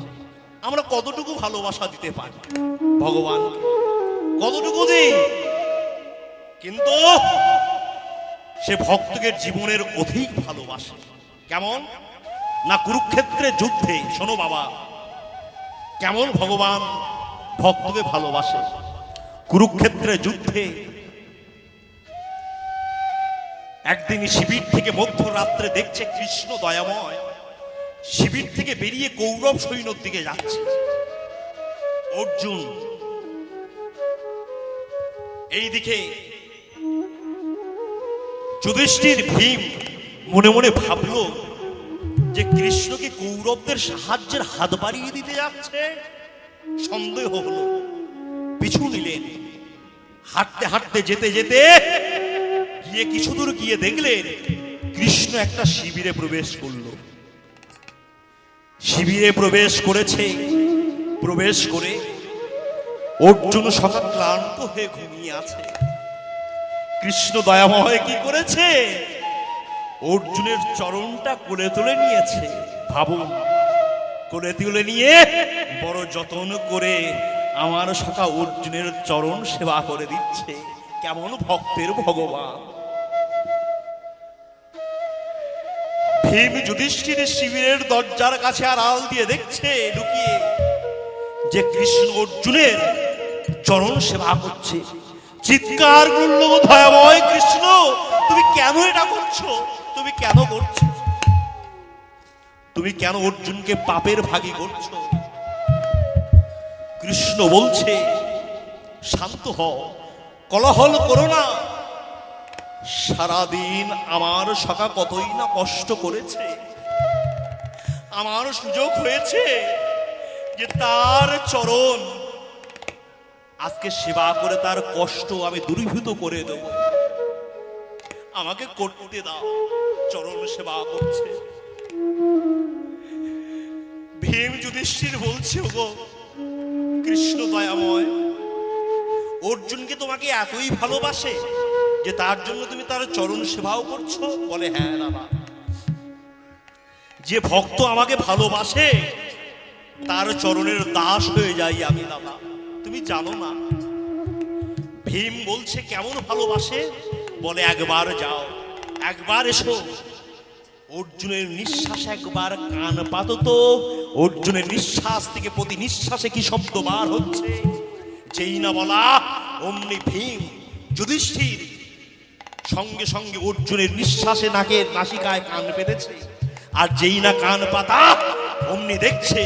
আমরা কতটুকু ভালোবাসা দিতে পারি ভগবান, কতটুকু দিই, কিন্তু সে ভক্তকে জীবনের অধিক ভালোবাসে। কেমন না? কুরুক্ষেত্রের যুদ্ধে শোনো বাবা, কেমন ভগবান ভক্তকে ভালোবাসে। কুরুক্ষেত্রের যুদ্ধে একদিন শিবির থেকে মধ্যরাত্রে দেখছে কৃষ্ণ দয়াময় শিবির থেকে বেরিয়ে কৌরব সৈন্যর দিকে যাচ্ছে। অর্জুন এইদিকে, যুধিষ্ঠির ভীম মনে মনে ভাবলো যে কৃষ্ণকে কৌরবদের সাহায্যের হাত বাড়িয়ে দিতে যাচ্ছে। সন্দেহ হলো, পিছু নিলেন। হাঁটতে হাঁটতে যেতে যেতে গিয়ে কিছু দূর গিয়ে দেখলেন কৃষ্ণ একটা শিবিরে প্রবেশ করলো। শিবিরে প্রবেশ করেছে, প্রবেশ করে অর্জুন সকাল ক্লান্ত হয়ে ঘুমিয়ে আছে। কৃষ্ণ দয়াময় কি করেছে? অর্জুনের চরণটা কোলে তুলে নিয়েছে। ভাবুন, কোলে তুলে নিয়ে বড় যত্ন করে আমার সখা অর্জুনের চরণ সেবা করে দিচ্ছে। কেমন ভক্তের ভগবান! ভীম যুধিষ্ঠির শিবিরের দরজার কাছে আড়াল দিয়ে দেখছে লুকিয়ে যে কৃষ্ণ অর্জুনের চরণ সেবা করছে। চিৎকার করল, দয়াময় কৃষ্ণ, তুমি কেন এটা করছো? তুমি কেন করছো? তুমি কেন অর্জুনকে পাপের ভাগী করছো? কৃষ্ণ বলছে শান্ত হও, কলহল করো না। সারাদিন আমার সখা কতই না কষ্ট করেছে, আমার সুযোগ হয়েছে যে তার চরণ আজকে সেবা করে তার কষ্ট আমি দূরীভূত করে দেব। আমাকে করতে দাও। চরণ সেবা করছে। ভীম যুধিষ্ঠির বলছে, ওগো কৃষ্ণ দয়াময়, অর্জুনকে তোমাকে এতই ভালোবাসে যে তার জন্য তুমি তার চরণ সেবাও করছো? বলে হ্যাঁ বাবা, যে ভক্ত আমাকে ভালোবাসে তার চরণের দাস হয়ে যাই আমি বাবা, তুমি জানো না। ভীম বলছে কেমন ভালোবাসে? বলে একবার যাও, একবার এসো, অর্জুনের নিঃশ্বাস একবার কান পাতো তো, অর্জুনের নিঃশ্বাস থেকে প্রতি নিঃশ্বাসে কি শব্দ বার হচ্ছে। যেই না বলা অমনি ভীম যুধিষ্ঠির সঙ্গে সঙ্গে অর্জুনের নিঃশ্বাসে নাকের নাসিকায় কান পেতেছে। আর যেই না কান পাতা অমনি দেখছে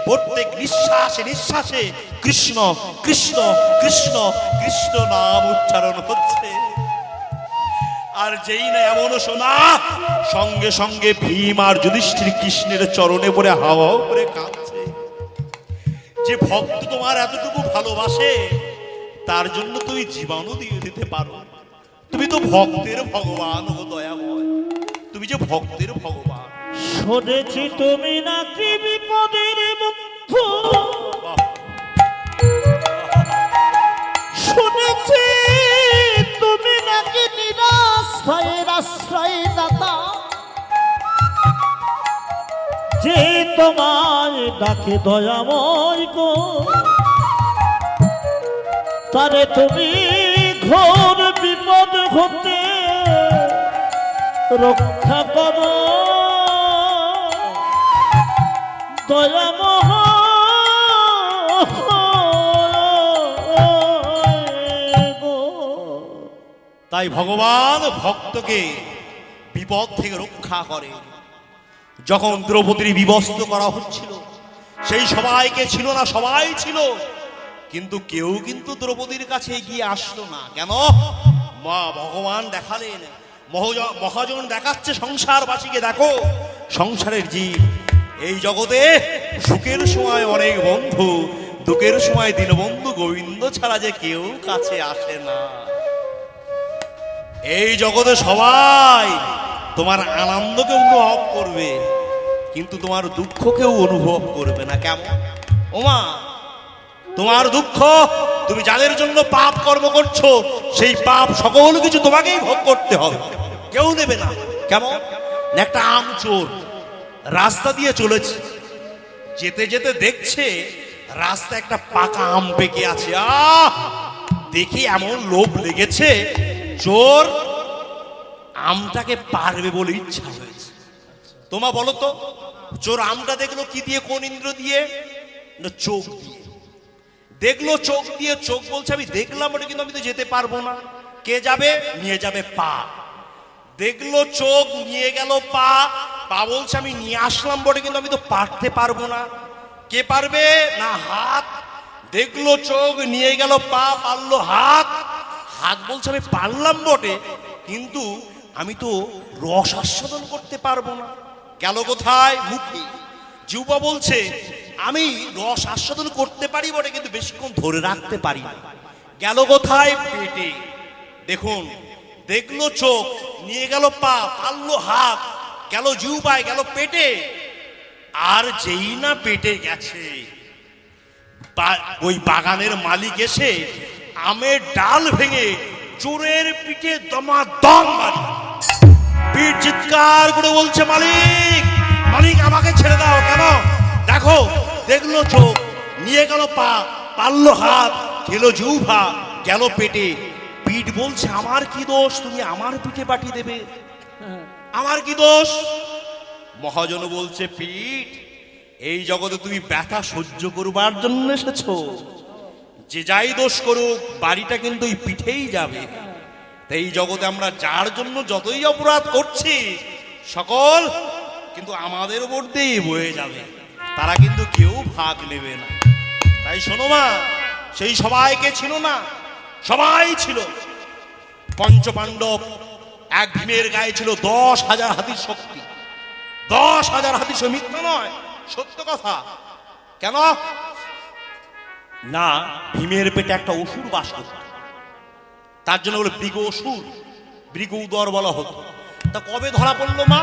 প্রত্যেক নিঃশ্বাসে নিঃশ্বাসে কৃষ্ণ কৃষ্ণ কৃষ্ণ কৃষ্ণ নাম উচ্চারণ হচ্ছে। আর যেই না এমন শোনা সঙ্গে সঙ্গে ভীম আর যুধিষ্ঠির কৃষ্ণের চরণে পড়ে হাওয়া করে কাঁদছে। যে ভক্ত তোমার এতটুকু ভালোবাসে তার জন্য তুমি জীবনও দিয়ে দিতে পারো। তুমি তো ভক্তের ভগবান, ও দয়াময়, তুমি যে ভক্তের ভগবান। শুনেছি তুমি নাকি বিপদের মুক্ত, শুনেছি তুমি নাকি নিরাশ্রয়ের আশ্রয় দাতা, যে তোমার ডাকে দয়াময় গো তারে তুমি ঘোর বিপদ হতে রক্ষা করো দয়াময় গো। তাই ভগবান ভক্তকে বিপদ থেকে রক্ষা করে। যখন দ্রৌপদীর বিবস্ত্র করা হচ্ছিল সেই সবাইকে ছিল না, সবাই ছিল, কিন্তু কেউ কিন্তু দ্রৌপদীর কাছে এগিয়ে আসলো না। কেন? মা ভগবান দেখালেন, মহাজন দেখাচ্ছে সংসারবাসীকে, দেখো সংসারের জীব এই জগতে সুখের সময় অনেক বন্ধু, দুঃখের সময় দীনবন্ধু গোবিন্দ ছাড়া যে কেউ কাছে আসে না। এই জগতে সবাই তোমার আনন্দকে অনুভব করবে কিন্তু তোমার দুঃখকেও অনুভব করবে না। কেমন? ওমা, তোমার দুঃখ তুমি যাদের জন্য পাপ কর্ম করছো সেই পাপ সকল কিছু তোমাকেই ভোগ করতে হবে, কেউ নেবে না। কেমন? একটা আম চোর রাস্তা দিয়ে চলেছে, যেতে যেতে দেখছে রাস্তা একটা পাকা আম পেকে আছে। দেখি এমন লোভ লেগেছে, চোর আমটাকে পারবে বলে ইচ্ছা হয়েছে। তোমা বলো তো, চোর আমটা দেখলো কি দিয়ে? কোন ইন্দ্র দিয়ে? না, চোখ দিয়ে। দেখলো চোখ দিয়ে, চোখ বলছে আমি দেখলাম ওটা কিন্তু আমি তো যেতে পারবো না। কে যাবে? নিয়ে যাবে পা। দেখলো চোখ, নিয়ে গেল পা। পা বলছে আমি নিয়ে আসলাম বটে কিন্তু আমি তো পারতে পারবো না। কে পারবে? না, হাত। দেখলো চোখ, নিয়ে গেল পা, পারলো হাত। হাত বলছে আমি পারলাম বটে কিন্তু আমি তো রস আস্বাদন করতে পারবো না। গেল কোথায়? মুখে। জিহ্বা বলছে আমি রস আস্বাদন করতে পারি বটে কিন্তু বেশিক্ষণ ধরে রাখতে পারি না। গেল কোথায়? পেটে। দেখুন, দেখলো চোখ, নিয়ে গেল পা, পারলো হাত, গেল জিহ্বায়, গেল পেটে। আর যেই না পেটে গেছে, ওই বাগানের মালিক এসে আমের ডাল ভেঙে চোরের পিঠে দমাদম মারি। পিঠ চিৎকার করে বলছে মালিক, মালিক আমাকে ছেড়ে দাও। কেন? দেখো, দেখলো চোখ, নিয়ে গেল পা, পারলো হাত, খেলো জিহ্বা, গেল পেটে। পিঠ বলছে আমার কি দোষ তুমি আমার পিঠে পাঠিয়ে দেবে? আমার কি দোষ? মহাজন বলছে পিঠ, এই জগতে তুমি ব্যথা সহ্য করবার জন্য এসেছো। যে যাই দোষ করুক বাড়িটা কিন্তু এই পিঠেই যাবে। এই জগতে আমরা যার জন্য যতই অপরাধ করছি সকল কিন্তু আমাদের উপর দিয়েই বয়ে যাবে, তারা কিন্তু কেউ ভাগ নেবে না। তাই তাই শোনো মা, সেই সবাইকে ছিল না, সবাই ছিল। পঞ্চপাণ্ডব, এক ভীমের গায়ে ছিল 10,000 হাতির শক্তি। 10,000 হাতির শক্তি, মিথ্যা নয়, সত্য কথা। কেন না, ভীমের পেটে একটা অসুর বাস করত, তার জন্য বলে মৃগ অসুর, মৃগ উদর বলা হতো। তা কবে ধরা পড়লো মা?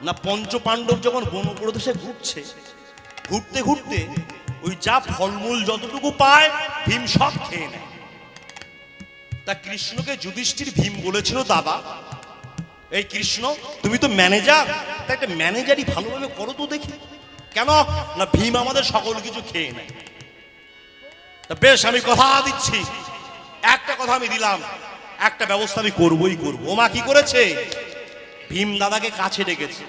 না, পঞ্চপাণ্ডব যখন বনপ্রদেশে ঘুরছে, ঘুরতে ঘুরতে ওই যা ফলমূল যতটুকু পায় ভীম সব খেয়ে নেয়। তা কৃষ্ণকে যুধিষ্ঠির ভীম বলেছিল, দাদা এই কৃষ্ণ তুমি তো ম্যানেজার, তা একটা ম্যানেজারই ভালোভাবে করো তো দেখি। কেন না, ভীম আমাদের সকল কিছু খেয়ে নেয়। তা বেশ, আমি কথা দিচ্ছি, একটা কথা আমি দিলাম, একটা ব্যবস্থা আমি করবই করবো। ও মা, কি করেছে? ভীম দাদাকে কাছে ডেকেছে,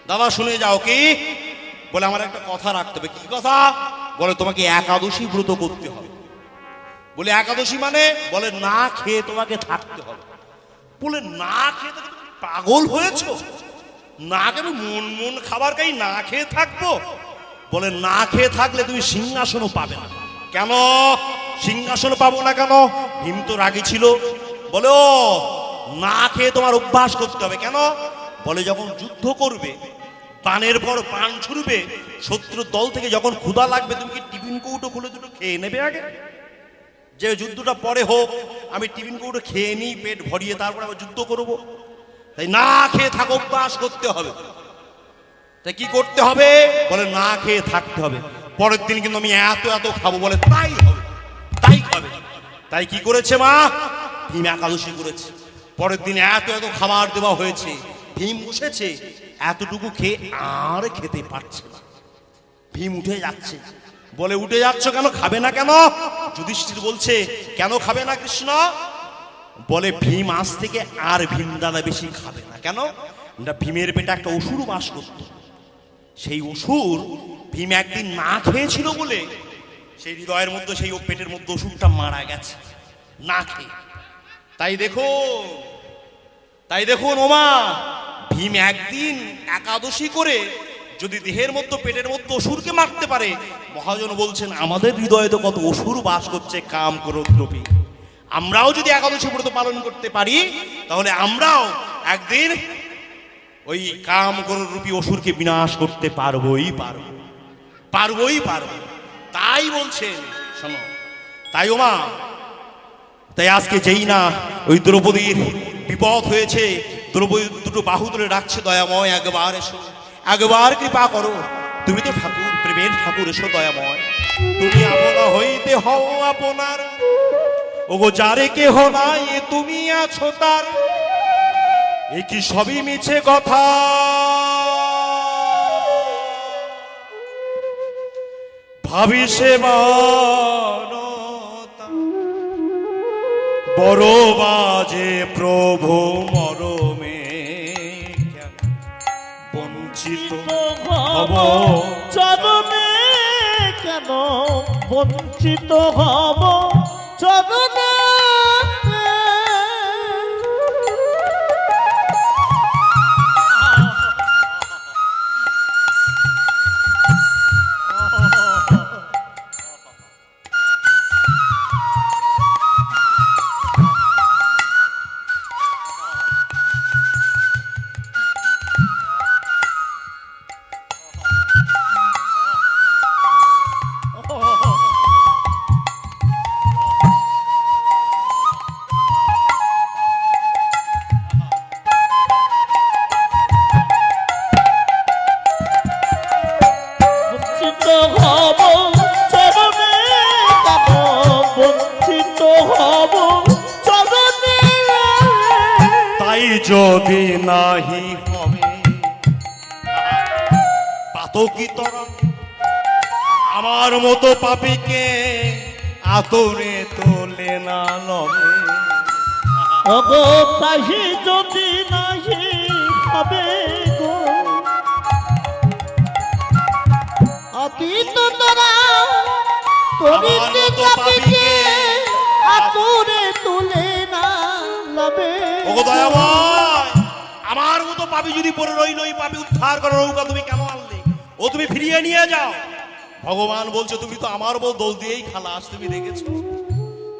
দাদা শুনে যাও। কি বলে? আমার একটা কথা রাখতে হবে। কি কথা? বলে তোমাকে একাদশী ব্রত করতে হবে। বলে একাদশী মানে? বলে না খেয়ে তোমাকে থাকতে হবে। বলে না খেয়ে তুমি পাগল হয়েছো? না কেন মন মন খাবার খাই না খেয়ে থাকবো? বলে না খেয়ে থাকলে তুমি সিংহাসনও পাবে না। কেন সিংহাসন পাবো না কেন? ভীম তো রাগী ছিল। বলে ও না খেয়ে তোমার অভ্যাস করতে হবে। কেন? বলে যখন যুদ্ধ করবে, পানের পর পান ছুড়বে, শত্রুর দল থেকে যখন ক্ষুধা লাগবে, তুমি কি টিফিন কৌটো খুলে দুটো খেয়ে নেবে আগে? যে যুদ্ধটা পরে হোক, আমি টিফিন কৌটো খেয়ে নিই পেট ভরিয়ে, তারপর আবার যুদ্ধ করব। তাই না খেয়ে থাকো, অভ্যাস করতে হবে। তাই কি করতে হবে? বলে না খেয়ে থাকতে হবে। পরের দিন কিন্তু আমি এত এত খাবো। বলে তাই হবে, তাই হবে। তাই কি করেছে মা? ভীম একাদশী করেছে। পরের দিন এত এত খাবার দেওয়া হয়েছে। ভীম বসেছে, এতটুকু খেয়ে আর খেতে পারছে না। ভীম উঠে যাচ্ছে। বলে উঠে যাচ্ছ কেন? খাবে না কেন? যুধিষ্ঠির বলছে, কেন খাবে না কৃষ্ণ? বলে ভীম আজ থেকে আর ভীম দাদা বেশি খাবে না। কেন না, ভীমের পেটে একটা অসুর বাস করত। সেই অসুর ভীম একদিন না খেয়েছিল বলে সেই হৃদয়ের মধ্যে, সেই পেটের মধ্যে অসুরটা মারা গেছে না খেয়ে। তাই দেখুন ওমা, ভীম একদিন একাদশী করে যদি দেহের মধ্যে, পেটের মধ্যে অসুরকে মারতে পারে, মহাজন বলছেন আমাদের হৃদয়ে তো কত অসুর বাস করছে, কাম ক্রোধ লোভী। আমরাও যদি একাদশী ব্রত পালন করতে পারি, তাহলে আমরাও একদিন ওই কাম ক্রোধ রূপী অসুরকে বিনাশ করতে পারবোই পারবো। তাই বলছেন, শোনো। তাই ওমা, তাই আজকে যেই না ওই দ্রৌপদীর বিপদ হয়েছে, দ্রৌপদী দুটো বাহু তুলে ডাকছে, দয়াময় একবার এসো, একবার কৃপা করো। তুমি তো ঠাকুর, প্রেমের ঠাকুর, এসো দয়াময়। তুমি আপনা হইতে হও আপনার, ওগো যারে কেহ নাই তুমি আছো তার। এ কি সবই মিছে কথা, ভাবি সে মানতা। বড় বাজে প্রভু মরমে, বঞ্চিত হব চরণে, কেন বঞ্চিত হব চরণে। যদি নাহি হবে পাতকি তরা, আমার মতো পাপীকে আতরে তোলে না লবে। ওগো তাহি যদি নাহি হবে গো, অতীত তোরা করিতে পাপীকে আতরে তুলে না লবে। ওগো দয়াময়, আমার মতো পাপী যদি পড়ে রইল, ওই পাপী উদ্ধার করার নৌকা তুমি কেন আনলে? ও তুমি ফিরিয়ে নিয়ে যাও। ভগবান বলছে তুমি তো আমার বউ দোল দিয়েই খালাস, তুমি দেখেছো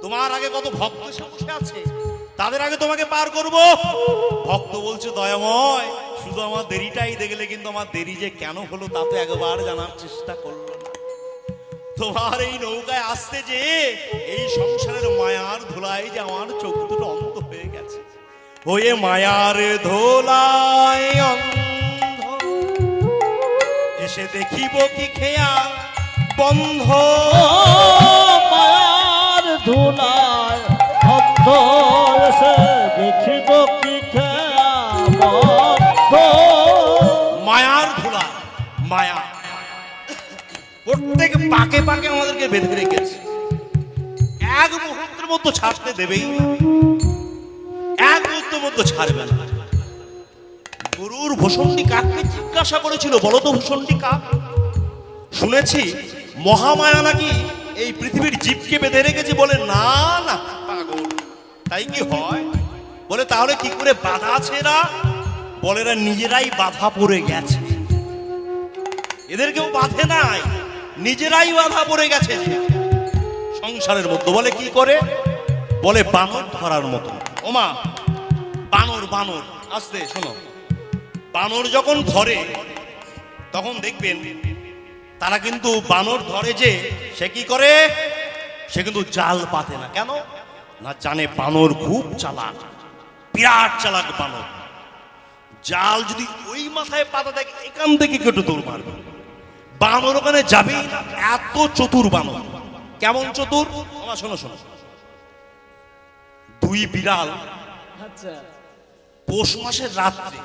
তোমার আগে কত ভক্ত এসে বসে আছে, তাদের আগে তোমাকে পার করব। ভক্ত বলছে দয়াময় শুধু আমার দেরিটাই দেখলে, কিন্তু আমার দেরি যে কেন হলো তা তো একবার জানার চেষ্টা করলো না। তোমার এই নৌকায় আসতে যে এই সংসারের মায়ার ধুলায় যে আমার চোখ দুটো অন্ধ হয়ে গেছে, হয়ে মায়ার ধোলায় অন্ধ, এসে দেখিব কি খেয়া বন্ধ। মায়ার ধুলায় অন্ধ এসে দেখিব কি খেয়া বন্ধ। মায়ার ধুলা, মায়া প্রত্যেক পাকে পাকে আমাদেরকে বেঁধে রেখেছে, এক মুহূর্তের মতো ছাড়তে দেবেই না, এক মুহূর্তের মতো ছাড়বে না। গরুর ভূষণটি কাককে জিজ্ঞাসা করেছিল, বলো তো ভূষণটি কাক? শুনেছি মহামায়া নাকি এই পৃথিবীর জীবকে বেঁধে রেখেছে। বলে না না পাগল, তাই কি হয়? বলে তাহলে কি করে বাধা আছে এরা? বলে এরা নিজেরাই বাধা পড়ে গেছে, এদের কেউ বাঁধে নাই, নিজেরাই বাধা পড়ে গেছে সংসারের মধ্যে। বলে কি করে? বলে বানর ধরার মতো। ওমা বানর, বানর আসতে শোনো, বানর যখন ধরে তখন দেখবেন তারা কিন্তু বানর ধরে যে সে কি করে, সে কিন্তু জাল পাতে না। কেন না? জানে বানর খুব চালাক, বিরাট চালাক বানর। জাল যদি ওই মাথায় পাতা থাকে এখান থেকে কেটে দৌড় মারবে, বানর ওখানে যাবেই না, এত চতুর বানর। কেমন চতুর? আমার শোনো শোনো, দুই বিড়াল আচ্ছা, পৌষ মাসের রাত্রে,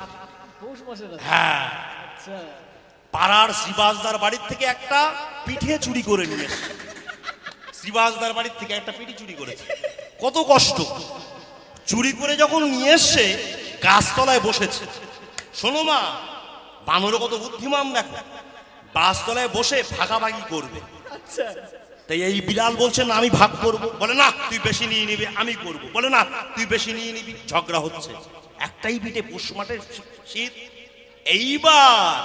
পৌষ মাসের রাতে। হ্যাঁ, আচ্ছা, পাড়ার শ্রীবাসদার বাড়ির থেকে একটা পিঠে চুরি করে নিয়ে এসেছে। শ্রীবাসদার বাড়ির থেকে একটা পিঠে চুরি করেছে, কত কষ্ট চুরি করে যখন নিয়ে এসছে গাছতলায় বসেছে। শোনো মা, বানর কত বুদ্ধিমান দেখো, গাছতলায় বসে ভাগাভাগি করবে। আচ্ছা, তাই এই বিড়াল বলছে না আমি ভাগ করব। বলে না তুই বেশি নিয়ে নিবি, আমি করব। বলে না তুই বেশি নিয়ে নিবি। ঝগড়া হচ্ছে, একটাই পিঠে, পৌষ মাঠের শীত। এইবার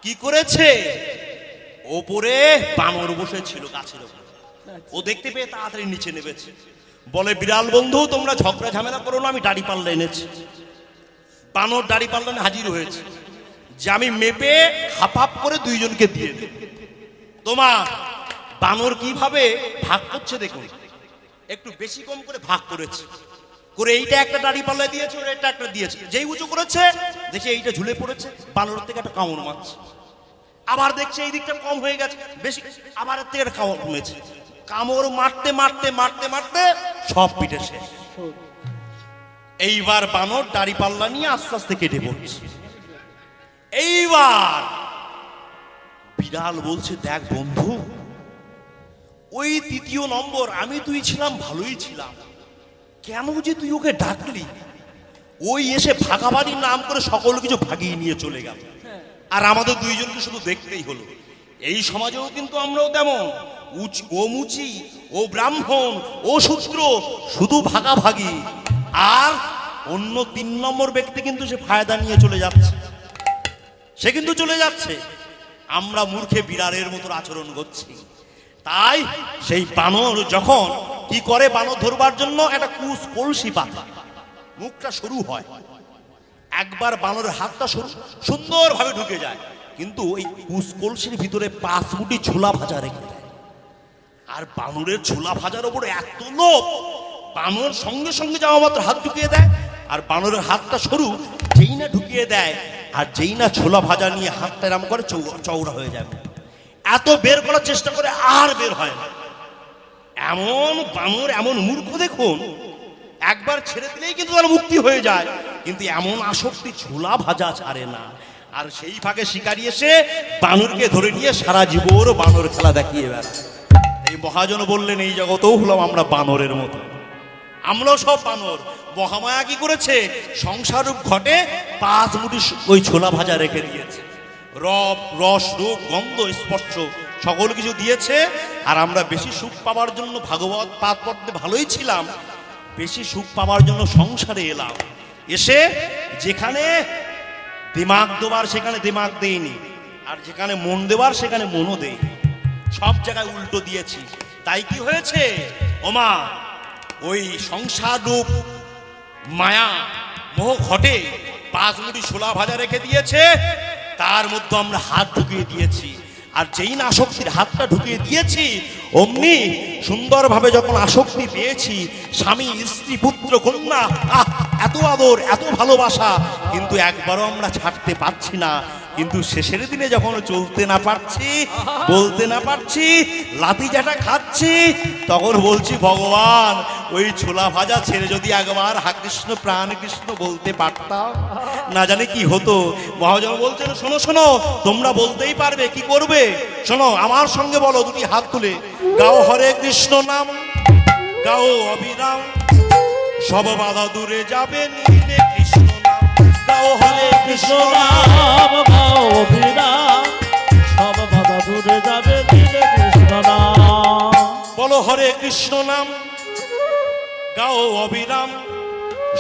কি করেছে, ওপরে বানর বসেছিল গাছের ওপর, ও দেখতে পেয়ে তাড়াতাড়ি নিচে নেমেছে। বলে বিড়াল বন্ধু তোমরা ঝগড়া ঝামেলা করো না, আমি দাড়ি পাল্লা এনেছি। বানর দাড়ি পাল্লা নিয়ে হাজির হয়েছে যে আমি মেপে হাফ হাফ করে দুইজনকে দিয়ে দেব। তোমার বানর কিভাবে ভাগ করছে দেখুন, একটু বেশি কম করে ভাগ করেছে, করে এইটা একটা দাড়ি পাল্লা দিয়েছে, ওর এটা একটা দিয়েছে। যেই উঁচু করেছে দেখে এইটা ঝুলে পড়েছে, বানর থেকে একটা কামড় মারছে। আবার দেখছে এই দিকটা কম হয়ে গেছে বেশি, আবার এর থেকে একটা কামড় কমেছে। কামড় মারতে মারতে মারতে মারতে সব পিঠে শেষ। এইবার বানর দাড়ি পাল্লা নিয়ে আস্তে আস্তে কেটে পড়ছে। এইবার বিড়াল বলছে দেখ বন্ধু, ওই তৃতীয় নম্বর আমি তুই ছিলাম, ভালোই ছিলাম, কেন যে তুই ওকে ডাকলি? ওই এসে ভাগাভাগির নাম করে সকল কিছু ভাগিয়ে নিয়ে চলে গেল, আর আমাদের দুইজনকে শুধু দেখতেই হলো। এই সমাজেও কিন্তু আমরাও তেমন, ও মুচি, ও ব্রাহ্মণ, ও শূদ্র, শুধু ভাগাভাগি। আর অন্য 3 নম্বর ব্যক্তি কিন্তু সে ফায়দা নিয়ে চলে যাচ্ছে, সে কিন্তু চলে যাচ্ছে। আমরা মূর্খে বিড়ালের মতো আচরণ করছি। তাই সেই বানর যখন কি করে, বানর ধরবার জন্য একটা কুশ কলসি পাতা, মুখটা সরু হয়, একবার বানরের হাতটা সরু সুন্দরভাবে ঢুকে যায়, কিন্তু ওই কুশ কলসির ভিতরে 5 মুঠি ছোলা ভাজা রেখে দেয়। আর বানরের ছোলা ভাজার ওপরে এত লোভ, বানর সঙ্গে সঙ্গে যাওয়া মাত্র হাত ঢুকিয়ে দেয়। আর বানরের হাতটা সরু, যেই না ঢুকিয়ে দেয় আর যেই না ছোলা ভাজা নিয়ে হাতটা এরম করে চৌড়া হয়ে যাবে, এত বের করার চেষ্টা করে আর বের হয় না। এমন বানর, এমন মূর্খ দেখুন, একবার ছেড়ে দিলেই কিন্তু তার মুক্তি হয়ে যায়, কিন্তু এমন আসক্তি ছোলা ভাজা ছাড়ে না। আর সেই ফাঁকে শিকারি এসে বানরকে ধরে নিয়ে সারা জীবন বানর খেলা দেখিয়ে বেড়ায়। এই মহাজন বললেন এই জগতেও হলাম আমরা বানরের মতো, আমরাও সব বানর। মহামায়া কি করেছে, সংসার রূপ ঘটে 5 মুঠি ওই ছোলা ভাজা রেখে দিয়েছে, রস রূপ গন্ধ স্পর্শ সকল কিছু দিয়েছে। আর আমরা বেশি সুখ পাওয়ার জন্য ভাগবত পাঠ পড়তে ভালোই ছিলাম, বেশি সুখ পাওয়ার জন্য সংসারে এলাম, এসে যেখানে দিমাগ দেবার সেখানে দিমাগ দেইনি, আর যেখানে মন দেবার সেখানে মনও দেই। সব জায়গায় উল্টো দিয়েছি। তাই কি হয়েছে ওমা, ওই সংসার রূপ মায়া মোহ ঘটে 5 মুঠি ছোলা ভাজা রেখে দিয়েছে, তার মধ্যে আমরা হাত ঢুকিয়ে দিয়েছি। আর যেই না আসক্তির হাতটা ঢুকিয়ে দিয়েছি, অমনি সুন্দরভাবে যখন আসক্তি পেয়েছি, স্বামী স্ত্রী পুত্র কন্যা, এত আদর এত ভালোবাসা, কিন্তু একবারও আমরা ছাড়তে পারছি না। কিন্তু শেষের দিনে যখন চলতে না পারছি, বলতে না পারছি, লাথি জাটা খাচ্ছি, তখন বলছি ভগবান, ওই ছোলা ভাজা ছেড়ে যদি একবার হা কৃষ্ণ প্রাণ কৃষ্ণ বলতে পারতাম, না জানি কি হতো। মহাজন বলছেন, শোনো শোনো, তোমরা বলতেই পারবে, কি করবে শোনো, আমার সঙ্গে বলো, দুটি হাত তুলে গাও হরে কৃষ্ণ নাম, গাও অবিরাম, সব বাধা দূরে যাবে নীলে কৃষ্ণ নাম, গাও হরে কৃষ্ণ নাম, গাও অবিরাম, সব বাধা দূরে যাবে নীলে কৃষ্ণ নাম। বলো হরে কৃষ্ণ নাম, গাও অবিরাম,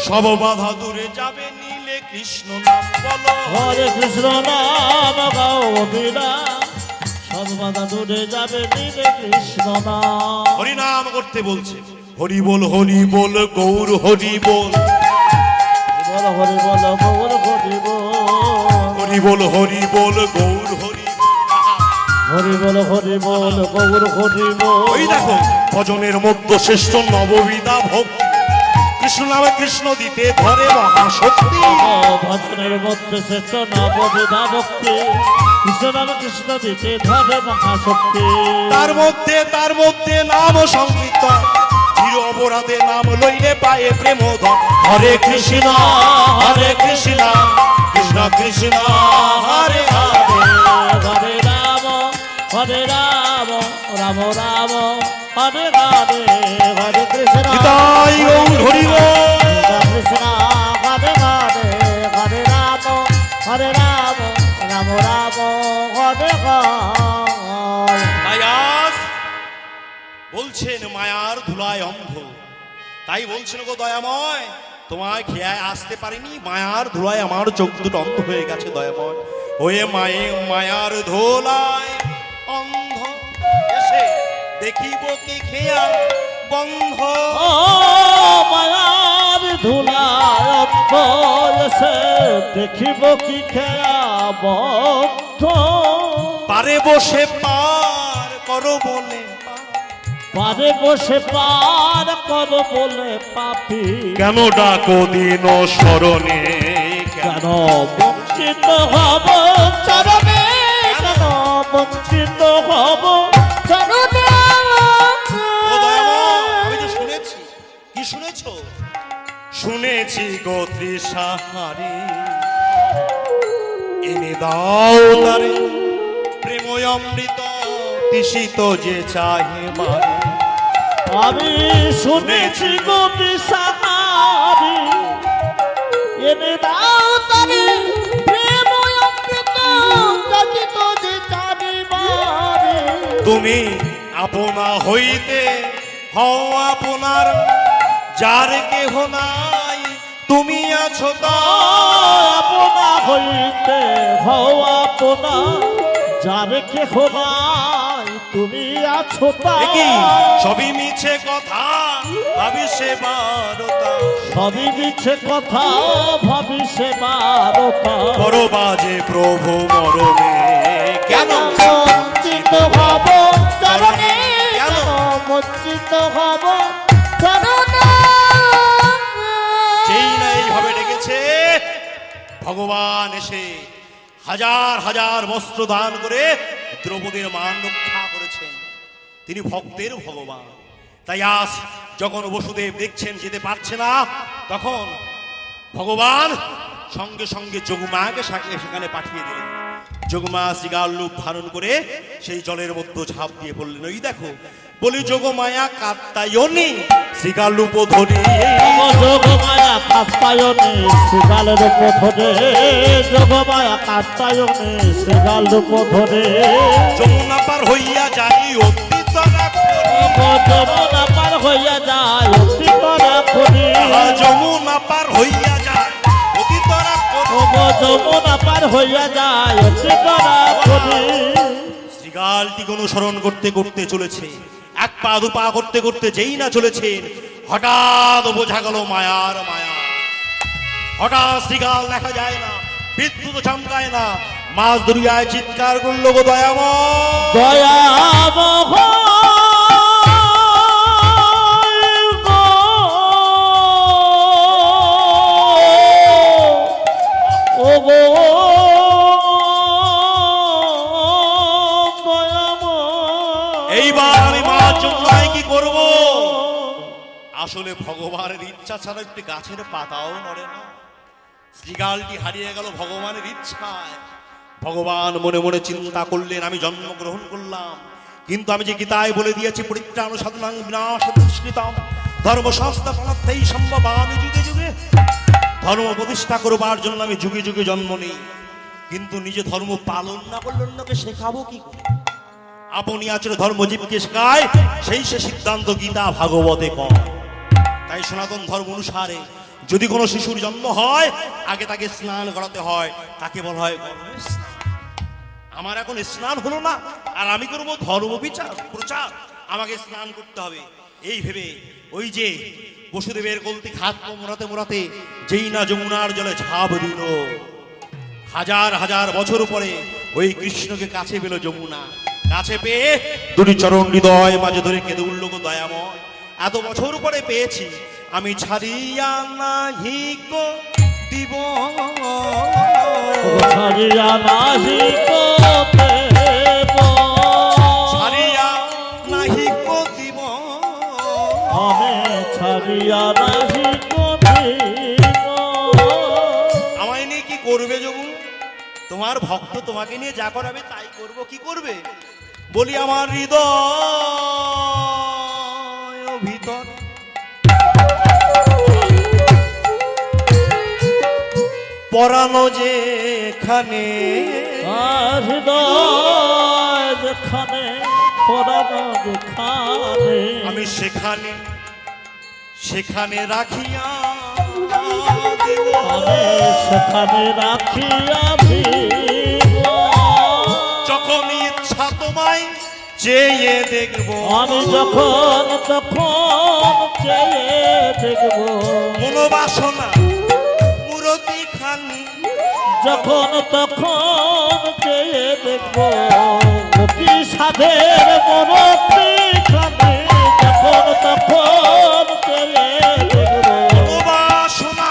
সব বাধা দূরে যাবে নীলে কৃষ্ণ নাম, বলো হরে কৃষ্ণ নাম, গাও অবিরাম, সব বাধা দূরে যাবে নীলে কৃষ্ণ নাম। হরি নাম করতে বলছে, হরি বল গৌর হরি বল, বল হরি বল গৌর হরি বল, হরি বল গৌর হরি বল। হরি বল গৌর হরি বল। ওই দেখো ভজনের মধ্যে শ্রেষ্ঠ নববিধা ভক্তি, কৃষ্ণ নামে কৃষ্ণ দিতে ধরে মহাশক্তি। ভজনের মধ্যে শ্রেষ্ঠ নববিধা ভক্তি, কৃষ্ণ নাম কৃষ্ণ দিতে ধরে মহাশক্তি। তার মধ্যে নাম সংকীর্তন, চির অপরাধে নাম লইলে পায়ে প্রেম ধন। হরে কৃষ্ণ কৃষ্ণ কৃষ্ণ হরে হরে, হরে রাম রাম রাম হরে হরে, হরে কৃষ্ণ নিতাই গৌর হরি বল। কৃষ্ণ হরে হরে, হরে রাম রাম রাম হরে হরে। তাই আজ বলছেন মায়ার ধুলায় অন্ধ, তাই বলছেন গো দয়াময়, তোমায় খেয়ায় আসতে পারিনি, মায়ার ধুলায় আমার চোখ দুটো অন্ধ হয়ে গেছে দয়াময়। হয়ে মায়ার ধুলায় অন্ধ, এসে দেখিব কি খেয়া বন্ধ। ও মায়ার ধুলায় অন্ধ, এসে দেখিব কি খেয়া বন্ধ। পারে বসে পার করো বলে, পারে বসে পার কর বলে পাপি, কেন ডাকো দিন স্মরণে, কেন বঞ্চিত হব চরণে, কেন বঞ্চিত হব চরণে। ও দয়াময়, আমি তো শুনেছি, কি শুনেছো? শুনেছি গো তৃষাহারি, এনে দাও তারে প্রেম অমৃত, তৃষিত যে চাহে মারে। আমি শুনেছি গোপী সাহারি, এনে দাও তারে প্রেম অমৃত, যাচিত যে চাবি বারে। তুমি আপনা হইতে হও আপনার, যার কেহ নাই তুমি আছো তার। আপনা হইতে হও আপনা, যার কেহ নাই তুমি আছো কি তার। সবই মিছে কথা ভাবি সে বারতা, সবই মিছে কথা ভাবি সে বারতা। বড় বাজে প্রভু মরমে, কেন বঞ্চিত হব চরণে, কেন? বঞ্চিত হব চরণে। যেই না এইভাবে ডেকেছে ভগবান, এসে হাজার হাজার বস্ত্র দান করে দ্রৌপদীর মান রক্ষা করেছেন। তিনি ভক্তের ভগবান। তাই আজ যখন বসুদেব দেখছেন যেতে পারছে না, তখন ভগবান সঙ্গে সঙ্গে যোগমাকে সেখানে পাঠিয়ে দিলেন। যোগমা শ্রীগাল রূপ ধারণ করে সেই জলের মধ্যে ঝাঁপ দিয়ে পড়লেন। ওই দেখো বলি যোগমায়া কাত্তায়নি শ্রীগাল রূপ ধরে, যোগমায়া কাত্তায়নে শ্রীগাল রূপ ধরে, যোগমায়া কাত্তায়নে শ্রীগাল রূপ ধরে। যমুনা পার হইয়া যাই অতি তরা করি, যমুনা পার হইয়া যায় অতি তরা করি, যমুনা পার হইয়া যায় অতি তরা করি। যমুনা পার হইয়া যায় অতি তরা করি। শ্রীগালটিকে অনুসরণ করতে করতে চলেছে, এক পা দু পা করতে করতে যেই না চলেছেন, হঠাৎ বোঝা গেল মায়ার মায়া। হঠাৎ শ্রীগাল দেখা যায় না, বিদ্যুৎ চমকায় না, মাছ দরিয়ায় চিৎকার করলো গো দয়াময়। দয়াময় ও গো এইবার আমি মাছ যমুনায় কি করব? আসলে ভগবানের ইচ্ছা ছাড়া একটি গাছের পাতাও নড়ে না। শ্রীগালটি হারিয়ে গেল ভগবানের ইচ্ছায়। ভগবান মনে মনে চিন্তা করলেন, আমি জন্মগ্রহণ করলাম, কিন্তু আমি যে গীতায় বলে দিয়েছি, পরিত্রাণ সাধনাং বিনাশ দুষ্কৃতম ধর্ম সংস্থাপনার্থেই সম্ভবামি যুগে যুগে। ধর্ম প্রতিষ্ঠা করবার জন্য আমি যুগে যুগে জন্ম নিই, কিন্তু নিজে ধর্ম পালন না করলে অন্যকে শেখাবো কি করে? আপনি আচরে ধর্ম জীবকে শেখায়, সেই সে সিদ্ধান্ত গীতা ভাগবতে কম। তাই সনাতন ধর্ম অনুসারে যদি কোনো শিশুর জন্ম হয়, আগে তাকে স্নান করাতে হয়, তাকে বলা হয় গর্ভস্নান। আমার এখন স্নান হলো না, আর আমি করবো ধর্ম বিচার প্রচার, আমাকে স্নান করতে হবে। এই ভেবে ওই যে বসুদেবের কলতি হাত মোড়াতে মোড়াতে যেই না যমুনার জলে ঝাঁপ দিল, হাজার হাজার বছর পরে ওই কৃষ্ণকে কাছে পেল যমুনা। কাছে পেয়ে দুটি চরণ হৃদয় মাঝে ধরে কেঁদে উঠল গো দয়াময়, এত বছর পরে পেয়েছি, আমি ছাড়িয়া নাহি গো দিব, ছাড়িয়া নাহি গো দেব, ছাড়িয়া নাহি গো দিব, আমি ছাড়িয়া নাহি গো দেব। আমায় নিয়ে কি করবে যমুন? তোমার ভক্ত তোমাকে নিয়ে যা করাবে তাই করব। কি করবে? বলি আমার হৃদয় ভিতর পরানো যেখানে, হৃদয় যেখানে পরানো যেখানে, আমি সেখানে সেখানে রাখিয়া দিব, আমি সেখানে রাখিয়া দিব। যখন ইচ্ছা তোমায় চেয়ে দেখব, আমি যখন তখন চেয়ে দেখব, মনোবাসনা মূরতি খানি, যখন তখন চেয়ে দেখব, অতি সাধের মরতি খানে, যখন তখন চেয়ে দেখব, মনোবাসনা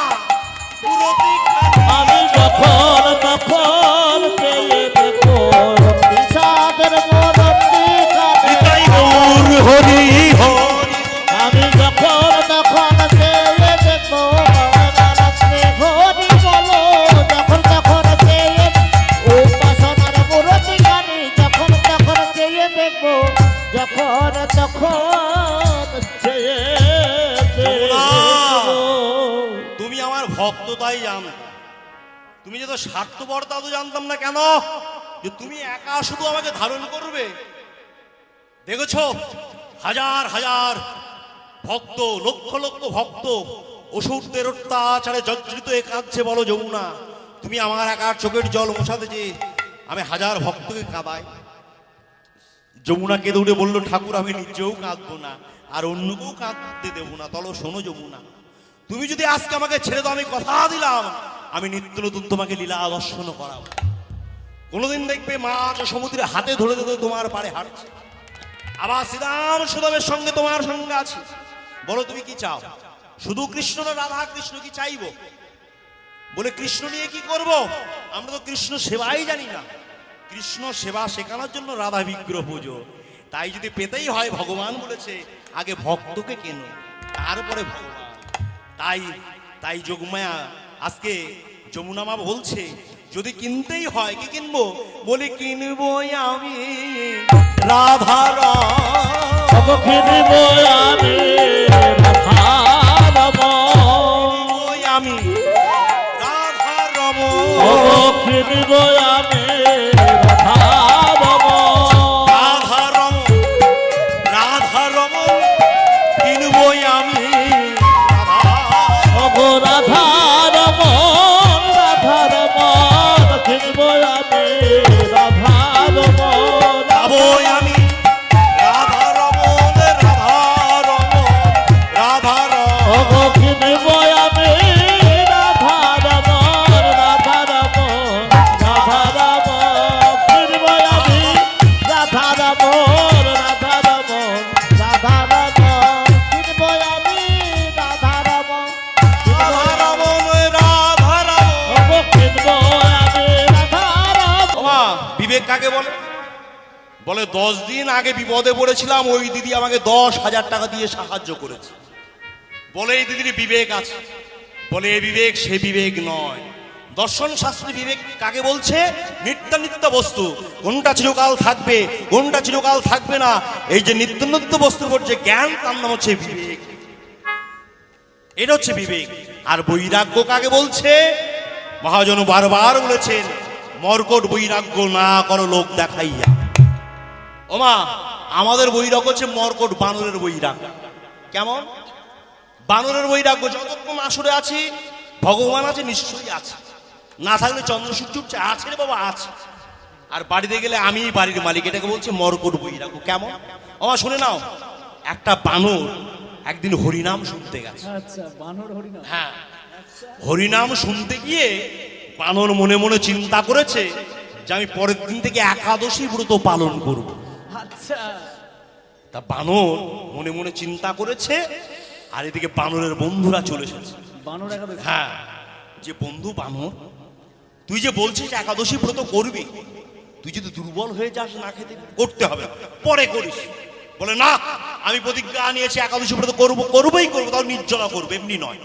মূরতি খানি, আমি যখন তখন চেয়ে দেখব, অতি সাধের মরতি খানে, নিতাই গৌর হরি হরি। আমি যখন তখন চেয়ে দেখব, হরি বলো, যখন তখন চেয়ে উপাসনার মূরতি খানি, যখন তখন চেয়ে দেখব, যখন তখন চেয়ে দেখব। তুমি আমার ভক্ত তাই জানো, তুমি যে তো স্বার্থপর তা তো জানতাম না। কেন যে তুমি একা শুধু আমাকে ধারণ করবে? দেখেছো হাজার হাজার ভক্ত, লক্ষ লক্ষ ভক্ত অসুরদের অত্যাচারে জর্জরিত হয়ে কাঁদছে, বলো যমুনা, তুমি আমার একার চোখের জল মোছাতে যে আমি হাজার ভক্তকে কাঁদাই। যমুনা কেঁদে উঠে বললো, ঠাকুর আমি নিজেও কাঁদবো না, আর অন্যকেও কাঁদতে দেবো না। তলো শোনো যমুনা, তুমি যদি আজকে আমাকে ছেড়ে দাও, আমি কথা দিলাম আমি নিত্য নতুন তোমাকে লীলা দর্শন করাবো। কোনোদিন দেখবে মাছ সমুদ্রে হাতে ধরে ধরে তোমার পারে হাঁটছে, আবার শ্রীরাম সুদামের সঙ্গে তোমার সঙ্গে আছে। বলো তুমি কি চাও? শুধু কৃষ্ণ না রাধা কৃষ্ণ কি চাইবো? বলে কৃষ্ণ নিয়ে কি করব? আমরা তো কৃষ্ণ সেবাই জানি না। কৃষ্ণ সেবা শেখানোর জন্য রাধা বিগ্রহ পুজো। তাই যদি পেতেই হয়, ভগবান বলেছে আগে ভক্তকে কেন, তারপরে ভগবান। তাই তাই যোগমায়া আজকে যমুনা মা বলছে, যদি কিনতেই হয় কি কিনবো? বলি কিনবো আমি রাধার, কিনব আমি আমি রাধার কিনব আমি রাধারম, রাধারম কিনবো আমি রাধারমন কিনব আমি রাধারমন। বিবেক কাকে বলে? বলে 10 দিন আগে বিপদে পড়েছিলাম, ওই দিদি আমাকে 10,000 টাকা দিয়ে সাহায্য করেছে, বলে এই দিদির বিবেক আছে। বলে এ বিবেক সে বিবেক নয়। দর্শন শাস্ত্রে বিবেক কাকে বলছে? নিত্য বস্তু, কোনটা চিরকাল থাকবে কোনটা চিরকাল থাকবে না, এই যে নিত্য বস্তুর উপর যে জ্ঞান, তার নাম হচ্ছে বিবেক। এটা হচ্ছে বিবেক। আর বৈরাগ্য কাকে বলছে? মহাজন বারবার বলেছেন, মর্কট বৈরাগ্য না করো লোক দেখাইয়া। ওমা, আমাদের বৈরাগ্য হচ্ছে মর্কট বানরের বৈরাগ্য। কেমন? বানরের বৈরাগ্য, যতক্ষণ আসরে আছি ভগবান আছে, নিশ্চয়ই আছে, না থাকলে চন্দ্রসূর্য আছে রে বাবা, আছে। আর বাড়িতে গেলে আমি বাড়ির মালিক, এটাকে বলছে মর্কট বৈরাগ্য। কেমন? ওমা শুনে নাও, একটা বানর একদিন হরিনাম শুনতে গেছে। আচ্ছা, বানর হরিনাম। হ্যাঁ, হরিনাম শুনতে গিয়ে বানর মনে মনে চিন্তা করেছে যে আমি পরের দিন থেকে একাদশী ব্রত পালন করব। আচ্ছা, তা বানর মনে মনে চিন্তা করেছে, আর এদিকে বানরের বন্ধুরা চলে এসেছে। বানর একাদশী। হ্যাঁ, যে বন্ধু বানর, তুই যে বলছিস একাদশী ব্রত করবি, তুই যদি দুর্বল হয়ে যাস না খেতে, করতে হবে না, পরে করিস। বলে না, আমি প্রতিজ্ঞা নিয়েছি একাদশী ব্রত করবোই করবো, তাও নির্জলা করবো, এমনি নয়।